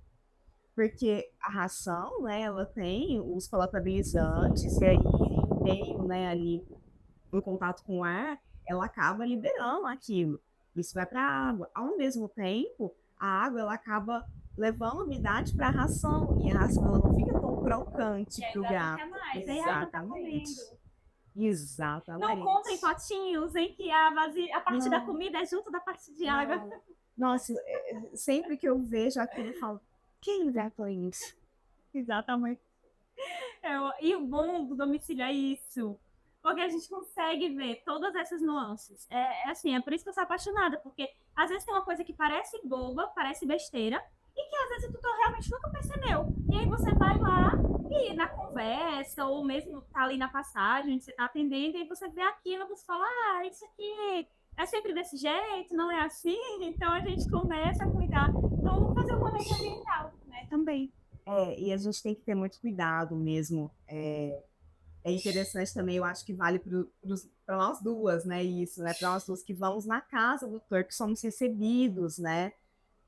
Porque a ração, né, ela tem os palatabilizantes, e aí, em meio, né, ali, em contato com o ar, ela acaba liberando aquilo. Isso vai para a água. Ao mesmo tempo, a água ela acaba levando umidade para a ração. E a ração ela não fica tão crocante para o gato.
Exatamente.
Exatamente.
Não comprem potinhos em que a parte da comida é junto da parte de água.
Nossa, sempre que eu vejo aquilo, eu falo, quem inventou isso?
Exatamente. E o bom do domicílio é isso. Porque a gente consegue ver todas essas nuances. Assim, é por isso que eu sou apaixonada, porque às vezes tem uma coisa que parece boba, parece besteira, e que às vezes o tutor realmente nunca percebeu. E aí você vai lá e na conversa, ou mesmo tá ali na passagem, onde você tá atendendo, e aí você vê aquilo, você fala, isso aqui é sempre desse jeito, não é assim? Então a gente começa a cuidar, vamos fazer um manejo ambiental, né, também.
E a gente tem que ter muito cuidado mesmo. É interessante também, eu acho que vale para nós duas, né? Isso, né? Para nós duas que vamos na casa do tutor, que somos recebidos, né?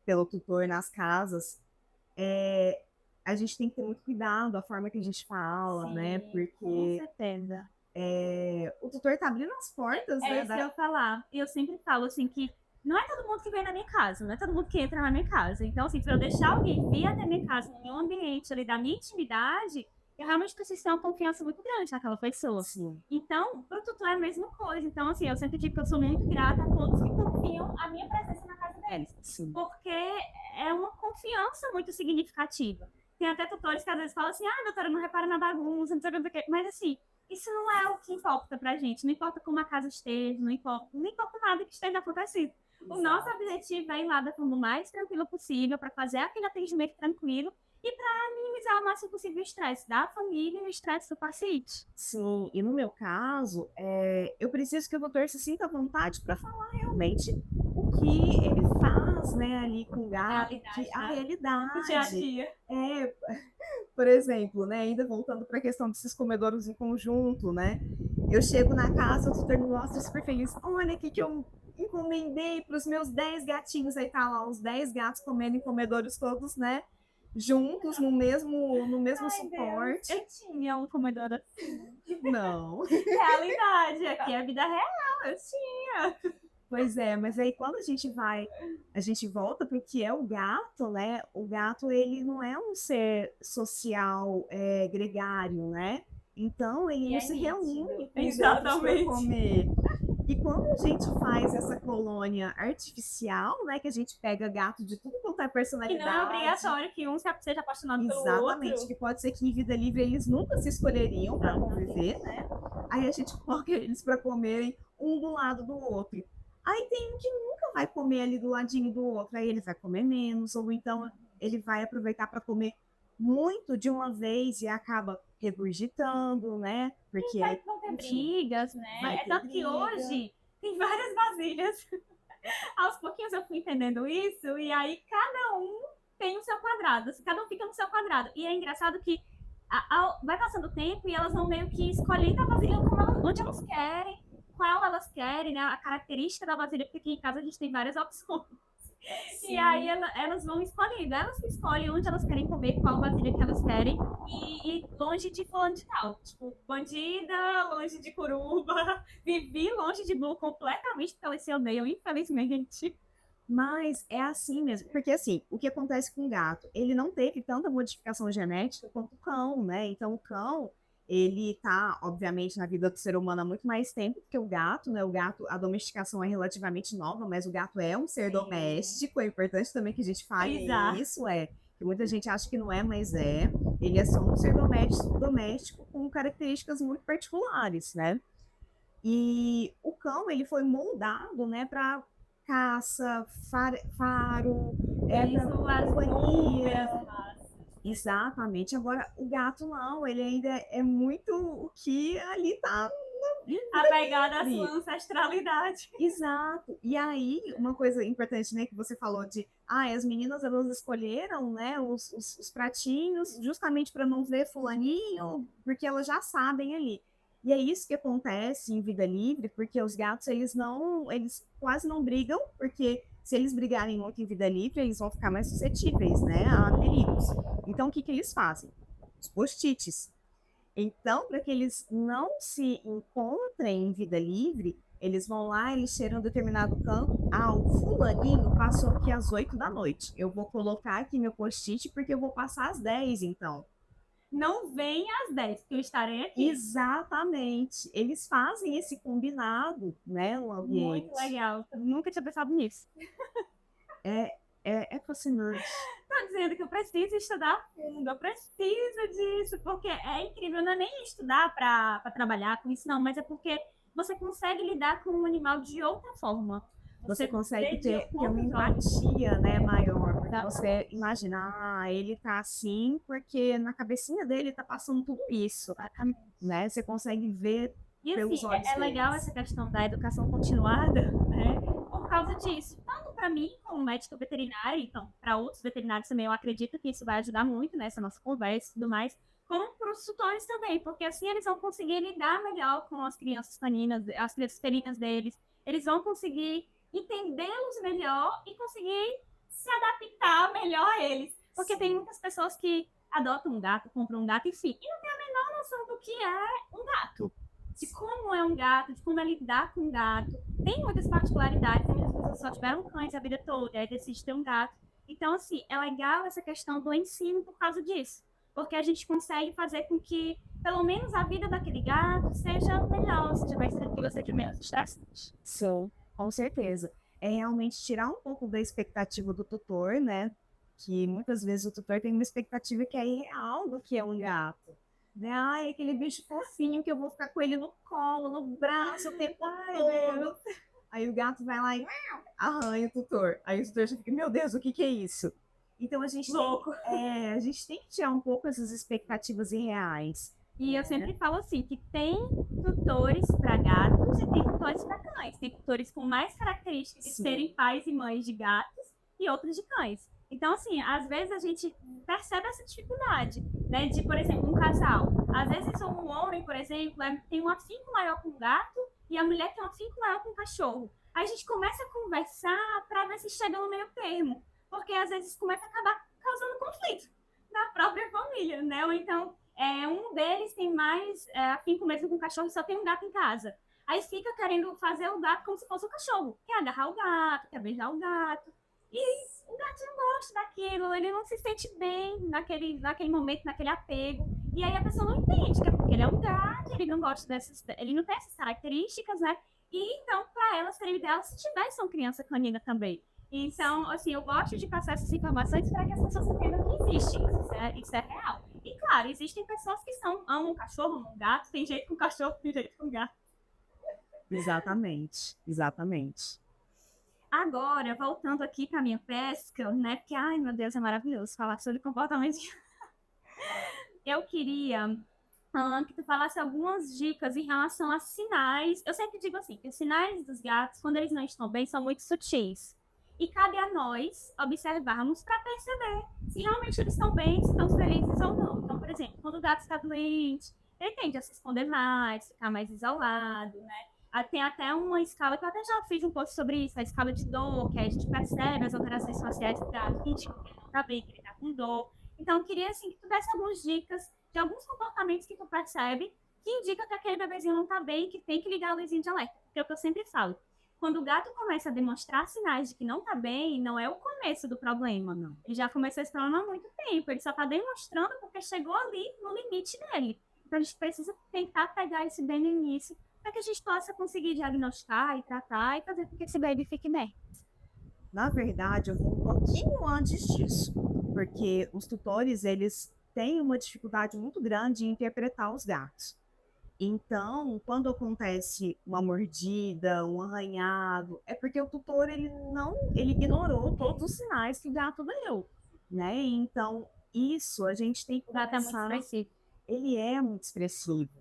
Pelo tutor nas casas. A gente tem que ter muito cuidado a forma que a gente fala,
Sim,
né? Porque
com certeza.
O tutor tá abrindo as portas, né?
Isso que eu ia falar. E eu sempre falo assim que não é todo mundo que vem na minha casa, não é todo mundo que entra na minha casa. Então, assim, para eu deixar alguém vir até minha casa, no meu ambiente ali da minha intimidade, eu realmente preciso ter uma confiança muito grande naquela pessoa.
Sim.
Então, pro tutor é a mesma coisa. Então, assim, eu sempre digo que eu sou muito grata a todos que confiam a minha presença na casa deles.
Sim.
Porque é uma confiança muito significativa. Tem até tutores que às vezes falam assim, doutora, não repara na bagunça, não sei o que. Mas, assim, isso não é o que importa pra gente. Não importa como a casa esteja, não importa nada que esteja acontecendo. Exato. O nosso objetivo é ir lá da forma mais tranquila possível, para fazer aquele atendimento tranquilo e para minimizar o máximo possível o estresse da família e o estresse do paciente.
Sim, e no meu caso, eu preciso que o doutor se sinta à vontade para falar realmente o que ele faz, faz, né, ali com o gato,
Realidade,
a
né?
realidade.
Dia a dia.
É, por exemplo, né, ainda voltando para a questão desses comedouros em conjunto, né? Eu chego na casa, o tutor me mostra super feliz. Olha aqui que eu encomendei para os meus 10 gatinhos. Aí tá lá os 10 gatos comendo em comedores todos, né? Juntos, no mesmo
Ai, Deus,
suporte.
eu tinha um comedor assim.
Não.
Realidade, aqui é a vida real, eu tinha.
Pois é, mas aí quando a gente volta para o que é o gato, né? O gato, ele não é um ser social, gregário, né? Então, ele
E
não
é
se
nítido.
reúne com os outros para
Exatamente.
comer. E quando a gente faz essa colônia artificial, né? Que a gente pega gato de tudo quanto é
Que
personalidade.
não é obrigatório que um seja apaixonado pelo
Exatamente,
outro.
que pode ser que em vida livre eles nunca se escolheriam para conviver, né? Aí a gente coloca eles para comerem um do lado do outro. Aí tem um que nunca vai comer ali do ladinho do outro, aí ele vai comer menos, ou então ele vai aproveitar para comer muito de uma vez e acaba regurgitando, né? Porque
Vão ter brigas, né?
vai
É
ter
tanto que
briga.
hoje tem várias vasilhas. Aos pouquinhos eu fui entendendo isso, e aí cada um tem o seu quadrado, cada um fica no seu quadrado. E é engraçado que vai passando o tempo e elas vão meio que escolhendo a vasilha onde elas querem, qual elas querem, né? A característica da vasilha, porque aqui em casa a gente tem várias opções.
Sim.
E aí elas vão escolhendo, elas que escolhem onde elas querem comer, qual vasilha que elas querem, e longe de fulano de tal. Tipo, bandida, longe de curuba, vivi longe de Blue completamente, porque elas se odeiam, infelizmente.
Mas é assim mesmo, porque assim, o que acontece com o gato? Ele não teve tanta modificação genética quanto o cão, né? Então o cão, ele tá, obviamente, na vida do ser humano há muito mais tempo que o gato, né? O gato, a domesticação é relativamente nova, mas o gato é um ser doméstico, é importante também que a gente fale isso, que muita gente acha que não é, mas é. Ele é só um ser doméstico com características muito particulares, né? E o cão, ele foi moldado, né, para caça, faro, companhia. Exatamente. Agora, o gato não, ele ainda é muito o que ali tá
apegado à sua ancestralidade.
Exato. E aí, uma coisa importante, né, que você falou de, as meninas, elas escolheram, né, os pratinhos justamente para não ver fulaninho, porque elas já sabem ali. E é isso que acontece em vida livre, porque os gatos, eles quase não brigam, porque se eles brigarem muito em vida livre, eles vão ficar mais suscetíveis, né, a perigos. Então, o que eles fazem? Os post-its. Então, para que eles não se encontrem em vida livre, eles vão lá, eles cheiram determinado canto. O fulaninho passou aqui às 8 da noite. Eu vou colocar aqui meu post-it porque eu vou passar às 10, então.
Não vem às 10, que eu estarei aqui.
Exatamente. Eles fazem esse combinado, né, no ambiente.
Muito legal. Eu nunca tinha pensado nisso.
É fascinante.
Tô dizendo que eu preciso estudar fundo, eu preciso disso, porque é incrível, não é nem estudar para trabalhar com isso, não, mas é porque você consegue lidar com um animal de outra forma.
Você consegue ter uma empatia, né, maior. Você imagina, ele tá assim porque na cabecinha dele tá passando tudo isso, né? Você consegue ver pelos olhos
é legal essa questão da educação continuada, né? Por causa disso. Tanto para mim, como médica veterinária, então, para outros veterinários também, eu acredito que isso vai ajudar muito nessa nossa conversa e tudo mais, como para os tutores também, porque assim eles vão conseguir lidar melhor com as crianças caninas, as crianças felinas deles, eles vão conseguir entendê-los melhor e conseguir se adaptar melhor a eles. Porque tem muitas pessoas que adotam um gato, compram um gato, enfim, e não tem a menor noção do que é um gato. De como é um gato, de como é lidar com um gato. Tem muitas particularidades, muitas pessoas só tiveram cães a vida toda, aí decidem ter um gato. Então, assim, é legal essa questão do ensino por causa disso. Porque a gente consegue fazer com que, pelo menos, a vida daquele gato seja melhor, seja mais tranquila, seja menos estressante.
Sim, com certeza. É realmente tirar um pouco da expectativa do tutor, né? Que muitas vezes o tutor tem uma expectativa que é irreal do que é um gato. Né? Aquele bicho fofinho que eu vou ficar com ele no colo, no braço o tempo todo. Aí o gato vai lá e arranha o tutor. Aí o tutor já fica, meu Deus, o que é isso? Então a gente tem que tirar um pouco essas expectativas irreais.
E eu sempre falo assim, que tem tutores para gatos e tem tutores para cães. Tem tutores com mais características de serem pais e mães de gatos e outros de cães. Então, assim, às vezes a gente percebe essa dificuldade, né? De, por exemplo, um casal. Às vezes um homem, por exemplo, tem um afinco maior com o gato e a mulher tem um afinco maior com o cachorro. Aí a gente começa a conversar para ver se chega no meio termo, porque às vezes começa a acabar causando conflito na própria família, né? Ou então, um deles tem mais afinco mesmo com o cachorro e só tem um gato em casa. Aí fica querendo fazer o gato como se fosse o cachorro. Quer agarrar o gato, quer beijar o gato. E o gato não gosta daquilo, ele não se sente bem naquele momento, naquele apego. E aí a pessoa não entende que é porque ele é um gato, ele não gosta ele não tem essas características, né? E então, para ela, seria ideal se tivesse uma criança canina também. Então, assim, eu gosto de passar essas informações para que as pessoas entendam que existe. Isso é real. E, claro, existem pessoas que amam um cachorro, amam um gato. Tem jeito com cachorro, tem jeito com gato.
Exatamente, exatamente.
Agora, voltando aqui para minha pesca, né? Porque, ai, meu Deus, é maravilhoso falar sobre comportamento. Eu queria que tu falasse algumas dicas em relação a sinais. Eu sempre digo assim, que os sinais dos gatos, quando eles não estão bem, são muito sutis. E cabe a nós observarmos para perceber se realmente eles estão bem, se estão felizes ou não. Então, por exemplo, quando o gato está doente, ele tende a se esconder mais, ficar mais isolado, né? Tem até uma escala, que eu até já fiz um post sobre isso, a escala de dor, que a gente percebe as alterações faciais do gato, que indicam que ele não está bem, que ele está com dor. Então, eu queria, assim, que tu desse algumas dicas de alguns comportamentos que tu percebe que indicam que aquele bebezinho não está bem e que tem que ligar a luzinha de alerta. Porque é o que eu sempre falo. Quando o gato começa a demonstrar sinais de que não está bem, não é o começo do problema, não. Ele já começou esse problema há muito tempo. Ele só está demonstrando porque chegou ali no limite dele. Então, a gente precisa tentar pegar esse bem no início para que a gente possa conseguir diagnosticar e tratar e fazer com que esse baby fique bem.
Na verdade, eu vou um pouquinho antes disso, porque os tutores, eles têm uma dificuldade muito grande em interpretar os gatos. Então, quando acontece uma mordida, um arranhado, é porque o tutor ele ignorou todos os sinais que o gato deu, né? Então, isso a gente tem que pensar. Ele é muito expressivo.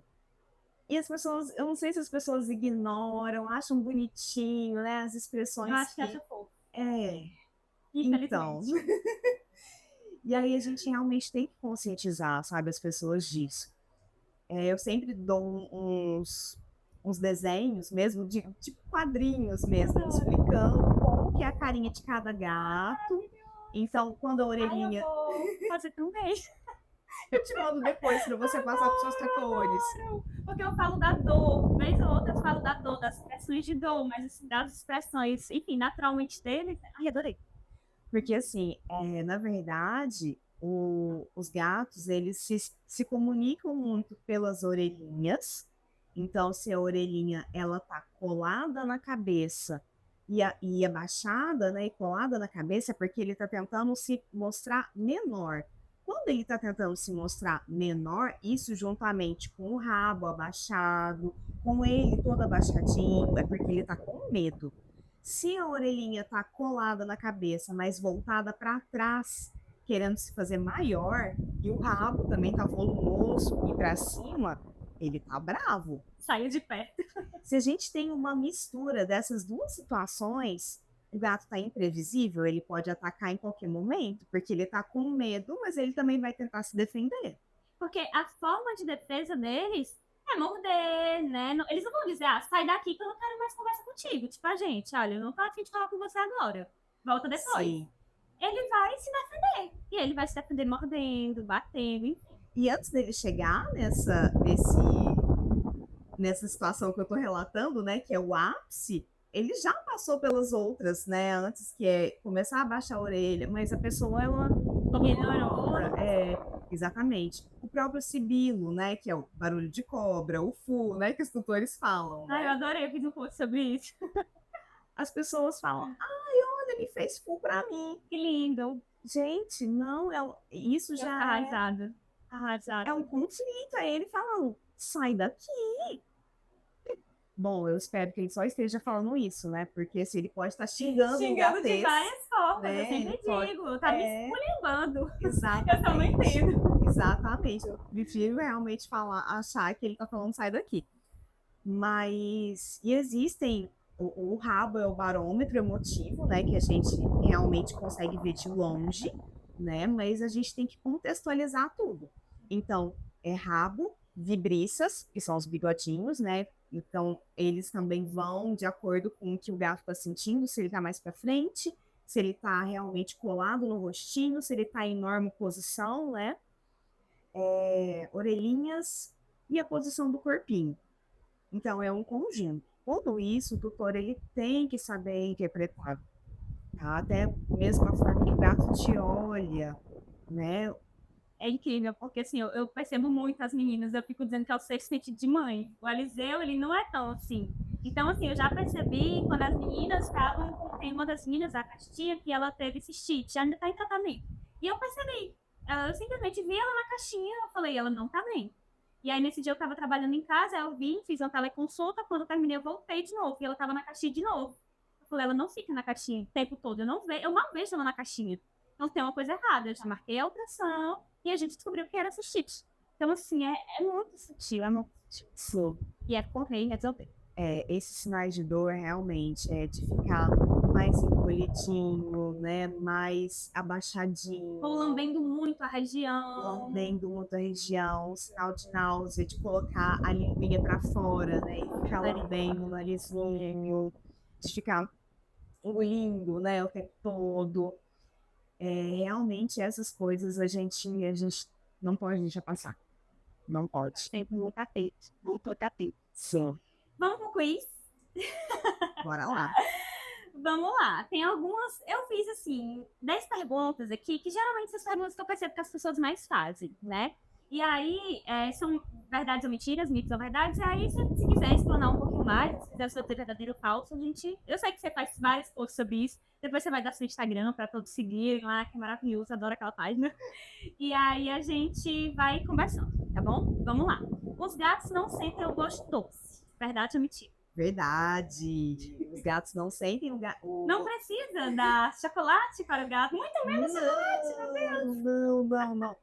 E as pessoas, eu não sei se as pessoas ignoram, acham bonitinho, né? As expressões.
Eu acho que acha fofo.
Então. E aí a gente realmente tem que conscientizar, sabe, as pessoas disso. Eu sempre dou uns desenhos mesmo, tipo quadrinhos mesmo, explicando como que é a carinha de cada gato. Então, quando a orelhinha...
eu vou fazer também.
Eu te mando depois para você passar para seus tutores.
Porque eu falo da dor, vez ou outra eu falo da dor, das expressões de dor, mas assim, das expressões, enfim, naturalmente dele. Ai, adorei.
Porque assim, na verdade, os gatos, eles se comunicam muito pelas orelhinhas. Então, se a orelhinha ela tá colada na cabeça e abaixada, né, e colada na cabeça, é porque ele tá tentando se mostrar menor. Quando ele está tentando se mostrar menor, isso juntamente com o rabo abaixado, com ele todo abaixadinho, é porque ele está com medo. Se a orelhinha está colada na cabeça, mas voltada para trás, querendo se fazer maior, e o rabo também está volumoso e para cima, ele está bravo.
Saia de perto.
Se a gente tem uma mistura dessas duas situações, o gato está imprevisível, ele pode atacar em qualquer momento, porque ele está com medo, mas ele também vai tentar se defender.
Porque a forma de defesa deles é morder, né? Eles não vão dizer, sai daqui que eu não quero mais conversa contigo. Tipo, a gente, olha, eu não tô afim de falar com você agora. Volta depois.
Sim.
Ele vai se defender. E ele vai se defender mordendo, batendo, enfim.
E antes dele chegar nessa situação que eu tô relatando, né, que é o ápice, ele já passou pelas outras, né, antes que é começar a baixar a orelha, mas a pessoa, ela ignorou. Exatamente. O próprio sibilo, né, que é o barulho de cobra, o fu, né, que os tutores falam.
Ai, eu adorei, eu fiz um post sobre isso.
As pessoas falam, olha, ele fez fu pra mim.
Que lindo.
Gente, não, isso já
arrasado. Arrasado.
É um conflito, aí ele falando, sai daqui. Bom, eu espero que ele só esteja falando isso, né? Porque se ele pode estar xingando o gato
de várias formas,
né?
Eu sempre digo, tá me esculhambando.
Exatamente.
Eu também entendo.
Exatamente. Eu prefiro realmente achar que ele tá falando sai daqui. Mas, e existem o rabo é o barômetro emotivo, né? Que a gente realmente consegue ver de longe, né? Mas a gente tem que contextualizar tudo. Então, é rabo, vibriças, que são os bigodinhos, né? Então, eles também vão de acordo com o que o gato está sentindo, se ele está mais para frente, se ele está realmente colado no rostinho, se ele está em normal posição, né? Orelhinhas e a posição do corpinho. Então, é um conjunto. Tudo isso, o tutor ele tem que saber interpretar. Tá? Até mesmo a forma que o gato te olha, né?
É incrível, porque assim, eu percebo muito as meninas, eu fico dizendo que é o sexto sentido de mãe. O Eliseu, ele não é tão assim. Então, assim, eu já percebi quando as meninas estavam com tem uma das meninas, a Castinha, que ela teve cistite, ainda tá em tratamento. E eu percebi, eu simplesmente vi ela na caixinha, eu falei, ela não tá bem. E aí, nesse dia, eu tava trabalhando em casa, eu vim, fiz uma teleconsulta, quando eu terminei, eu voltei de novo, e ela tava na caixinha de novo. Eu falei, ela não fica na caixinha o tempo todo, eu mal vejo ela na caixinha. Então, tem uma coisa errada, eu já marquei a ultrassom, e a gente descobriu que era cistite. Então, assim, é muito sutil, é muito sutil. E é correr e resolver.
Esses sinais de dor realmente é de ficar mais encolhidinho, né? Mais abaixadinho.
Ou lambendo muito a região.
Lambendo muito a região, sinal de náusea, de colocar a linguinha para fora, né? E ficar lambendo o narizinho, de ficar engolindo, né? O tempo todo. Realmente essas coisas a gente não pode deixar passar. Não pode.
Sempre no tapete. No tapete.
Sim.
Vamos pro quiz?
Bora lá.
Vamos lá. Tem algumas. Eu fiz assim, 10 perguntas aqui, que geralmente são as perguntas que eu percebo que as pessoas mais fazem, né? E aí, são verdades ou mentiras, mitos ou verdades. E aí, se quiser explanar um pouquinho mais, se quiser saber verdadeiro ou falso, eu sei que você faz vários posts sobre isso. Depois você vai dar seu Instagram para todos seguirem lá, que é maravilhoso, adoro aquela página. E aí a gente vai conversando, tá bom? Vamos lá. Os gatos não sentem o gosto doce. Verdade ou mentira?
Verdade. Os gatos não sentem
Não precisa dar chocolate para o gato, muito menos chocolate, meu Deus.
Não.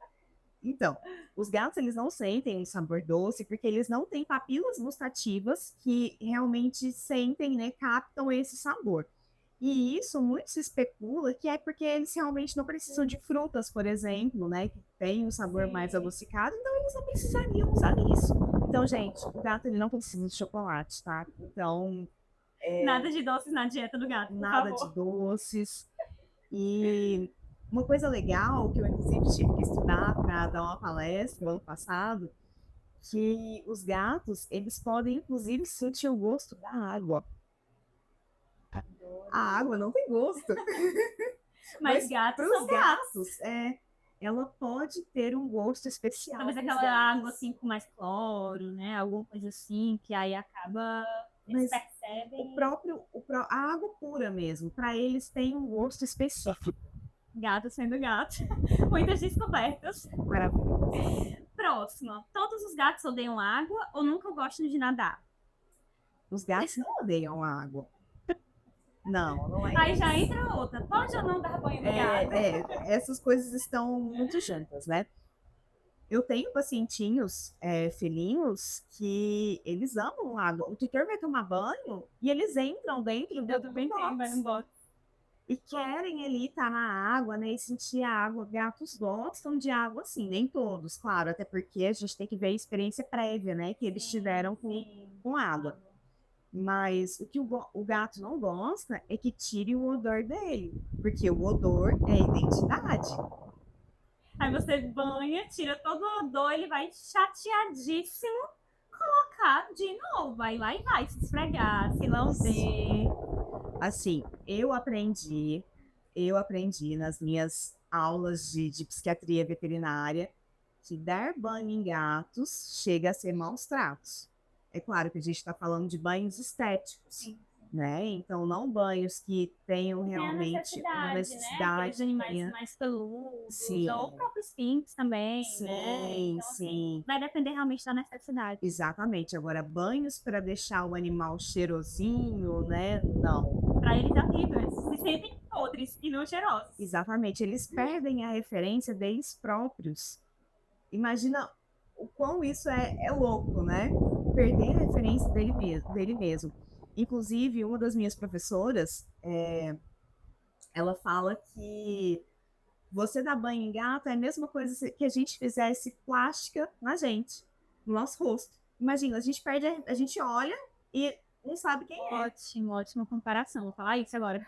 Então, os gatos eles não sentem um sabor doce porque eles não têm papilas gustativas que realmente sentem, né, captam esse sabor. E isso muito se especula que é porque eles realmente não precisam de frutas, por exemplo, né, que tem um sabor mais adocicado, então eles não precisariam usar isso. Então, gente, o gato ele não precisa de chocolate, tá? Então,
nada de doces na dieta do gato, por
nada
favor.
de doces. E uma coisa legal que eu inclusive tive que estudar para dar uma palestra no ano passado, que os gatos, eles podem inclusive sentir o gosto da água. A água não tem gosto.
Mas gatos
pros
são gatos.
Ela pode ter um gosto especial.
Talvez
pros
aquela
gatos.
água assim com mais cloro, né? Alguma coisa assim, que aí acaba. Eles
Mas
percebem.
a água pura mesmo, para eles tem um gosto específico.
Gato sendo gato. Muitas descobertas.
Maravilhoso.
Próxima. Todos os gatos odeiam água ou nunca gostam de nadar?
Os gatos não odeiam água. Não é.
Aí já entra outra. Pode ou não dar banho no gato?
Essas coisas estão muito juntas, né? Eu tenho pacientinhos felinos que eles amam água. O tutor vai tomar banho e eles entram dentro do box. E querem ali estar na água, né? E sentir a água. Gatos gostam de água, sim, nem todos, claro. Até porque a gente tem que ver a experiência prévia, né? Que eles tiveram com água. Mas o que o gato não gosta é que tire o odor dele. Porque o odor é a identidade.
Aí você banha, tira todo o odor, ele vai chateadíssimo colocar de novo. Aí lá e vai se esfregar, se lamber.
Assim, eu aprendi nas minhas aulas de psiquiatria veterinária que dar banho em gatos chega a ser maus tratos. É claro que a gente está falando de banhos estéticos, né? Então, não banhos que tenham realmente uma necessidade.
Né? Animais mais peludos, ou próprios pinks também, né? Então,
Sim.
Vai depender realmente da necessidade.
Exatamente. Agora, banhos para deixar o animal cheirosinho, né? Não.
Para eles é horrível, eles se sentem podres e não cheirosos.
Exatamente. Eles perdem a referência deles próprios. Imagina o quão isso é louco, né? Perder a referência dele mesmo. Inclusive, uma das minhas professoras, ela fala que você dar banho em gato é a mesma coisa que a gente fizesse plástica na gente, no nosso rosto. Imagina, a gente perde, a gente olha e não sabe quem é.
Ótimo, ótima comparação. Vou falar isso agora.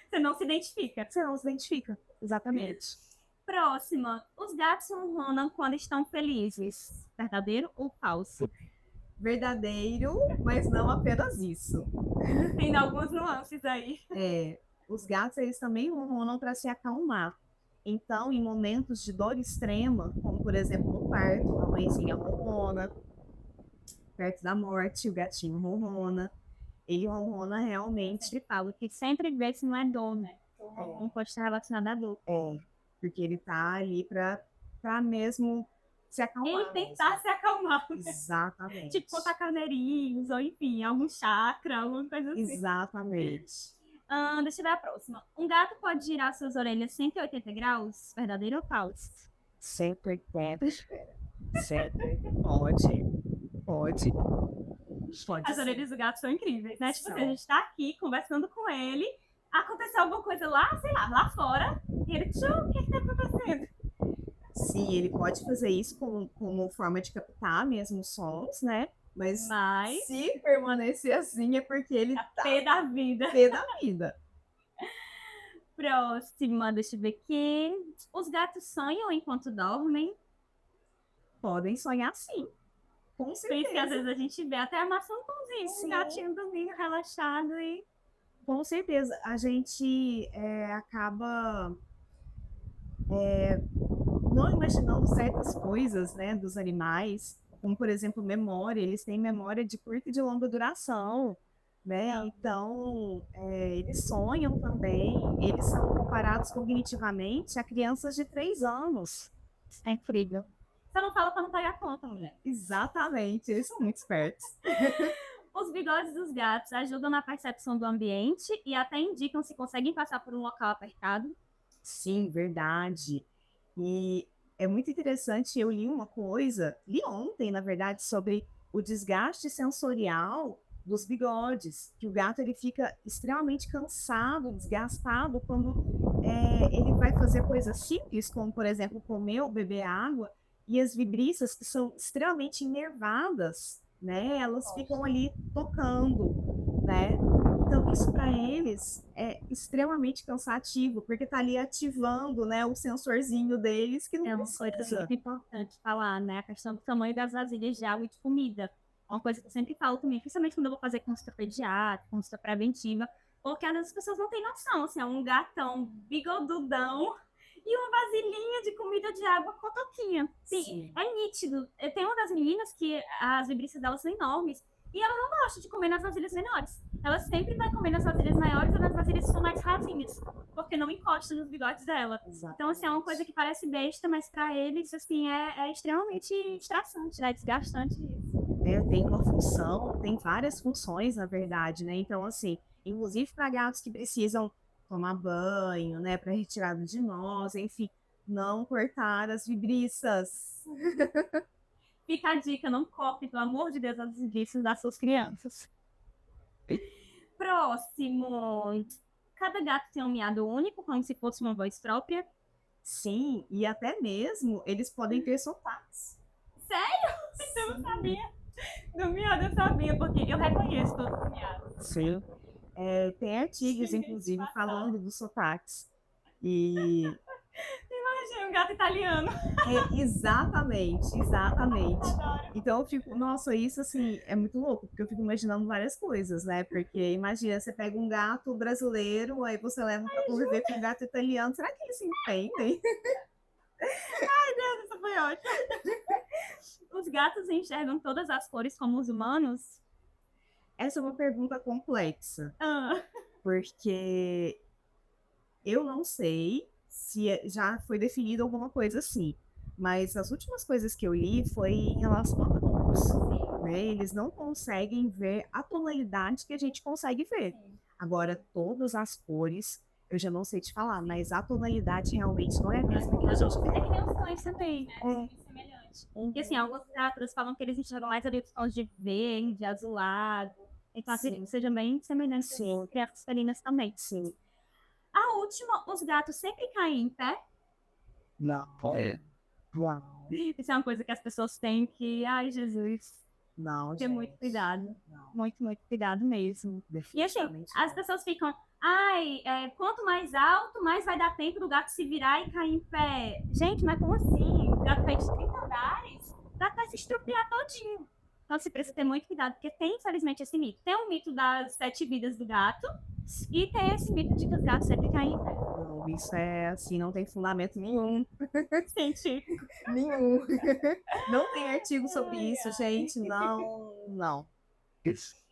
Você não se identifica.
Você não se identifica, exatamente.
Próxima. Os gatos ronronam quando estão felizes. Verdadeiro ou falso?
Verdadeiro, mas não apenas isso.
Tem algumas nuances aí.
Os gatos, eles também ronronam para se acalmar. Então, em momentos de dor extrema, como por exemplo no parto, a mãezinha ronrona, perto da morte, o gatinho ronrona. Ele ronrona realmente.
Falo que sempre vê se não é dor, né? Não pode estar relacionado à dor.
Porque ele tá ali para mesmo se acalmar.
Ele tentar se acalmar.
Exatamente.
Tipo, botar carneirinhos, ou enfim, algum chakra, alguma coisa assim.
Exatamente.
Deixa eu ver a próxima. Um gato pode girar suas orelhas 180 graus? Verdadeiro ou falso?
180. Sempre pode. Pode
As
ser.
orelhas do gato são incríveis, né? Tipo,
São.
a gente tá aqui conversando com ele, aconteceu alguma coisa lá, sei lá fora, e ele, o que tá acontecendo?
Sim, ele pode fazer isso como forma de captar mesmo sons, né? Mas se permanecer assim é porque ele tá
pé da vida.
Pé da vida.
Próxima, deixa eu ver aqui. Os gatos sonham enquanto dormem?
Podem sonhar sim. Com certeza.
Por isso que às vezes a gente vê até a maçãzinha, um gatinho dormindo relaxado e...
Com certeza. A gente acaba não imaginando certas coisas, né, dos animais, como, por exemplo, memória. Eles têm memória de curta e de longa duração, né? Então, eles sonham também. Eles são comparados cognitivamente a crianças de 3 anos.
É incrível. Você não fala para não pagar a conta, mulher.
Exatamente, eles são muito espertos.
Os bigodes dos gatos ajudam na percepção do ambiente e até indicam se conseguem passar por um local apertado.
Sim, verdade. E é muito interessante, eu li ontem, na verdade, sobre o desgaste sensorial dos bigodes, que o gato ele fica extremamente cansado, desgastado quando ele vai fazer coisas simples, como, por exemplo, comer ou beber água, e as vibriças, que são extremamente enervadas, né? Elas ficam ali tocando, né? Então, isso para eles é extremamente cansativo, porque tá ali ativando, né, o sensorzinho deles que não
é uma coisa muito importante falar, né? A questão do tamanho das vasilhas de água e de comida. Uma coisa que eu sempre falo também, principalmente quando eu vou fazer consulta pediátrica, consulta preventiva, porque às vezes as pessoas não têm noção, assim, é um gatão bigodudão e uma vasilhinha de comida de água cotoquinha. Sim. É nítido. Eu tenho uma das meninas que as vibriças delas são enormes e ela não gosta de comer nas vasilhas menores. Ela sempre vai comer nas vasilhas maiores ou nas vasilhas que são mais rasinhas, porque não encosta nos bigodes dela. Exatamente. Então, assim, é uma coisa que parece besta, mas para eles, assim, é extremamente estressante, né? Desgastante isso.
Tem uma função, tem várias funções, na verdade, né? Então, assim, inclusive para gatos que precisam tomar banho, né, para retirada de nós, enfim, não cortar as vibriças.
Fica a dica, não corte, pelo amor de Deus, as vibriças das suas crianças. Próximo. Cada gato tem um miado único, como se fosse uma voz própria?
Sim, e até mesmo eles podem ter sotaques.
Sério? Sim. Eu não sabia. Do miado eu sabia, porque eu reconheço todos os miados.
Sim. Tem artigos, inclusive, falando dos sotaques. E...
Imagina, um gato italiano.
Exatamente.
Adoro.
Então eu fico, nossa, isso assim, é muito louco, porque eu fico imaginando várias coisas, né? Porque imagina, você pega um gato brasileiro, aí você leva pra conviver com um gato italiano, será que eles se entendem?
Ai, Deus, isso foi ótimo. Os gatos enxergam todas as cores como os humanos?
Essa é uma pergunta complexa, porque eu não sei se já foi definido alguma coisa assim, mas as últimas coisas que eu li foi em relação a tons, né? Eles não conseguem ver a tonalidade que a gente consegue ver. Sim. Agora, todas as cores, eu já não sei te falar, mas a tonalidade realmente não é a mesma que a gente vê.
É que nem os cães também, né? Semelhante. Porque assim, algumas criaturas falam que eles enxergam mais ali os tons de verde, azulado. Então, acredito que seja bem semelhante
Sim.
às crianças felinas também.
Sim.
A última, os gatos sempre caem em pé.
Não. Uau.
Isso é uma coisa que as pessoas têm que, ai, Jesus,
Não,
ter muito
gente.
cuidado.
Não,
Muito, muito cuidado mesmo. E assim,
definitivamente
as
não.
pessoas ficam, ai, quanto mais alto, mais vai dar tempo do gato se virar e cair em pé. Gente, mas como assim? O gato cai de 30 andares, o gato vai se estrupiar todinho. Então, se precisa ter muito cuidado, porque tem, infelizmente, esse mito. Tem o mito das 7 vidas do gato e tem esse mito de que os gatos sempre caem em pé.
Não, isso é assim, não tem fundamento nenhum.
Científico.
Nenhum. Não tem artigo sobre isso, gente. Não, não.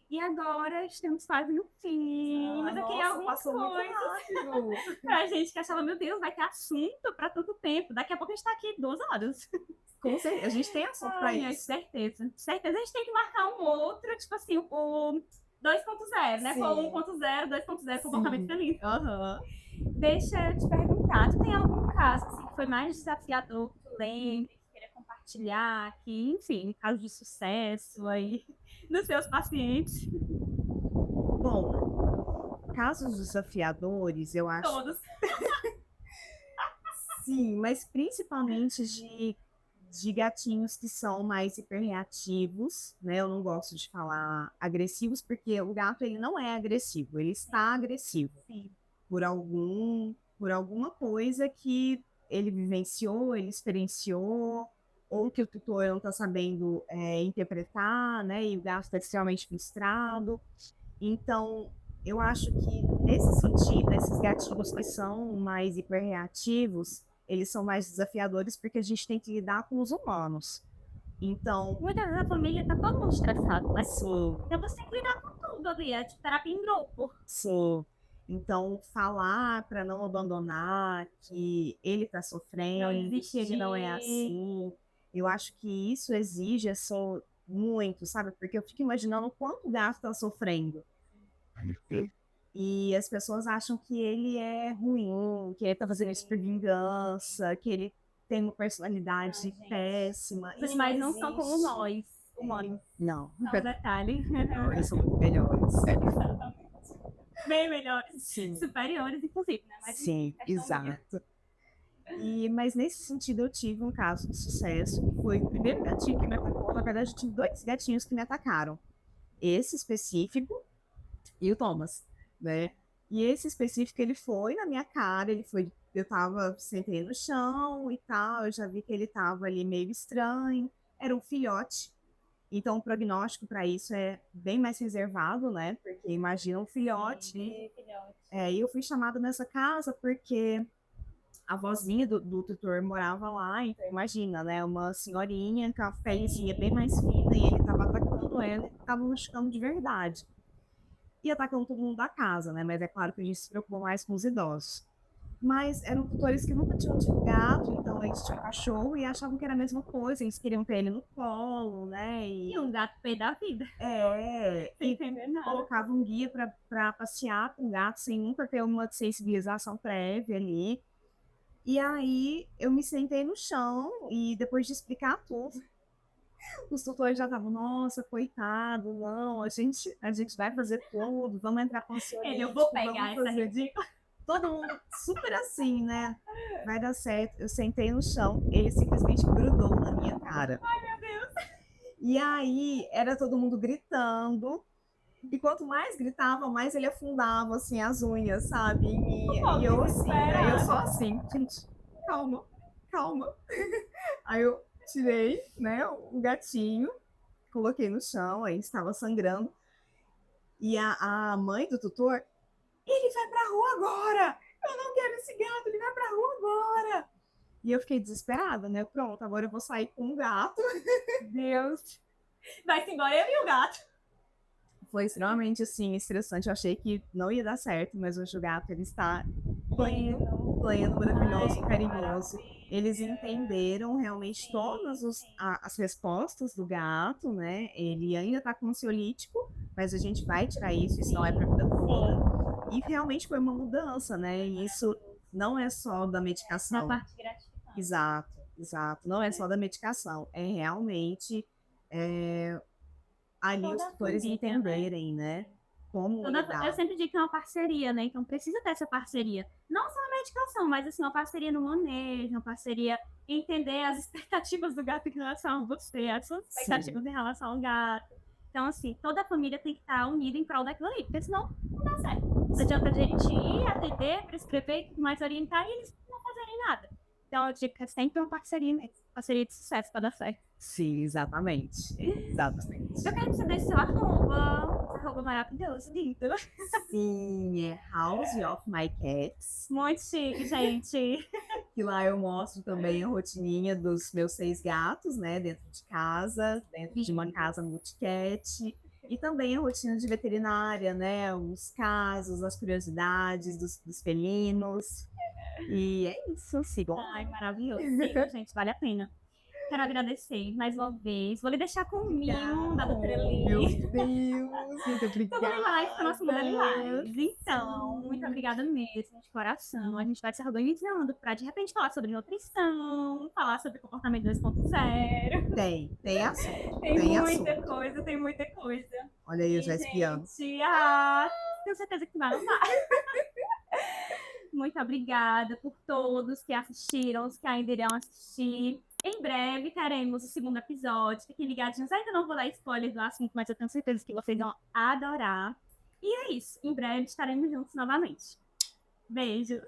E agora estamos quase no fim. Mas eu queria algumas
passou muito
coisas
rápido.
pra gente que achava, meu Deus, vai ter assunto pra tanto tempo. Daqui a pouco a gente tá aqui 2 horas.
Com certeza, a gente tem assunto pra
Ai,
isso.
certeza. Certeza, a gente tem que marcar um outro, tipo assim, o 2.0, né?
Sim.
For 1.0, 2.0, comportamento
Sim.
feliz.
Aham.
Deixa eu te perguntar, tu tem algum caso assim, que foi mais desafiador que tu lembre, que queira compartilhar, que, enfim, caso de sucesso aí dos seus pacientes?
Bom, casos desafiadores, eu acho.
Todos.
Sim, mas principalmente de gatinhos que são mais hiperreativos, né? Eu não gosto de falar agressivos, porque o gato ele não é agressivo, ele está agressivo
Sim.
por alguma coisa que ele vivenciou, ele experienciou, ou que o tutor não está sabendo interpretar, né? E o gato está extremamente frustrado. Então, eu acho que nesse sentido, esses gatinhos que são mais hiperreativos, eles são mais desafiadores porque a gente tem que lidar com os humanos. Então,
Muitas vezes a família tá todo mundo estressado, né?
sim,
Então você tem que lidar com tudo ali, é de terapia em grupo.
sim. Então, falar para não abandonar que ele está
Não
sofrendo, que ele não é
existir.
assim, eu acho que isso exige assim, muito, sabe? Porque eu fico imaginando o quanto o gato está sofrendo. E as pessoas acham que ele é ruim, que ele tá fazendo isso por vingança, que ele tem uma personalidade
Não, gente.
péssima.
Os animais não são como nós, humanos.
Não,
É um detalhe.
não, eles são muito melhores.
Bem melhores.
Sim,
Superiores, inclusive, né? Mas
sim,
questão minha.
exato. Mas nesse sentido eu tive um caso de sucesso, que foi o primeiro gatinho que me atacou. Na verdade, eu tive 2 gatinhos que me atacaram. Esse específico e o Thomas, né? E esse específico, ele foi na minha cara, eu tava, sentei no chão e tal, eu já vi que ele tava ali meio estranho, era um filhote, então o prognóstico para isso é bem mais reservado, né? Porque imagina um filhote,
Filhote.
e eu fui chamada nessa casa porque a vozinha do tutor morava lá, então imagina, né? Uma senhorinha com a pelezinha bem mais fina e ele tava atacando ela e tava machucando de verdade. E atacando todo mundo da casa, né? Mas é claro que a gente se preocupou mais com os idosos. Mas eram tutores que nunca tinham tido gato, então eles tinham cachorro e achavam que era a mesma coisa, eles queriam ter ele no colo, né?
E um gato pé da vida. Sem
E
entender nada.
colocava um guia para passear com o gato sem nunca ter uma sensibilização prévia ali. E aí eu me sentei no chão e depois de explicar tudo, os tutores já estavam, nossa, coitado, não, a gente vai fazer tudo, vamos entrar com ansiolítico,
Eu vou pegar essa
ridícula. Todo mundo super assim, né? Vai dar certo. Eu sentei no chão, ele simplesmente grudou na minha cara.
Ai, meu Deus.
E aí era todo mundo gritando. E quanto mais gritava, mais ele afundava assim as unhas, sabe? E eu assim, né? Eu só assim, gente, calma, calma. Aí eu tirei, né, o gatinho, coloquei no chão, aí estava sangrando. E a mãe do tutor, ele vai pra rua agora! Eu não quero esse gato, ele vai pra rua agora! E eu fiquei desesperada, né? Pronto, agora eu vou sair com um gato.
Deus. Vai-se embora eu e o gato.
Foi extremamente, assim, estressante. Eu achei que não ia dar certo, mas hoje o gato, ele está pleno, maravilhoso, carinhoso. Eles entenderam realmente todas as respostas do gato, né? Ele ainda tá com ansiolítico, mas a gente vai tirar isso não é pra vida toda. E realmente foi uma mudança, né? E isso não é só da medicação.
Na parte gratificante.
Exato, exato. Não é só da medicação. É realmente ali os
Toda a
tutores
família, né?
entenderem, né? Como lidar.
Eu sempre digo que é uma parceria, né? Então precisa ter essa parceria. Não só na medicação, mas assim, uma parceria no manejo, uma parceria em entender as expectativas do gato em relação a você, as suas expectativas em relação ao gato. Então, assim, toda a família tem que estar unida em prol daquilo ali, porque senão não dá certo. Não adianta a gente ir, atender, prescrever, mais orientar e eles não fazerem nada. Então, eu digo que é sempre uma parceria mesmo. Parceria de sucesso para dar certo.
Sim, exatamente. Exatamente.
Eu quero que você deixe seu arroba maravilhoso, lindo.
Sim, é House of My Cats.
Muito chique, gente.
Que lá eu mostro também a rotininha dos meus 6 gatos, né? Dentro de casa, dentro de uma casa multicat. E também a rotina de veterinária, né? Os casos, as curiosidades dos felinos. E é isso, sigam.
Ai, maravilhoso. Sim, gente, vale a pena. Quero agradecer mais uma vez. Vou lhe deixar com o mimo da doutora
Meu
Lee.
Deus, muito obrigada.
Tudo mais para nossa modalidade. Então, muito obrigada mesmo, de coração. A gente vai se organizando para, de repente, falar sobre nutrição, falar sobre comportamento 2.0.
Tem assunto.
Tem
assunto.
muita coisa, tem muita coisa.
Olha aí, eu já espiando.
Gente, tenho certeza que vai amar. Muito obrigada por todos que assistiram, os que ainda irão assistir. Em breve teremos o segundo episódio. Fiquem ligadinhos. Ainda não vou dar spoiler do assunto, mas eu tenho certeza que vocês vão adorar. E é isso. Em breve estaremos juntos novamente. Beijos.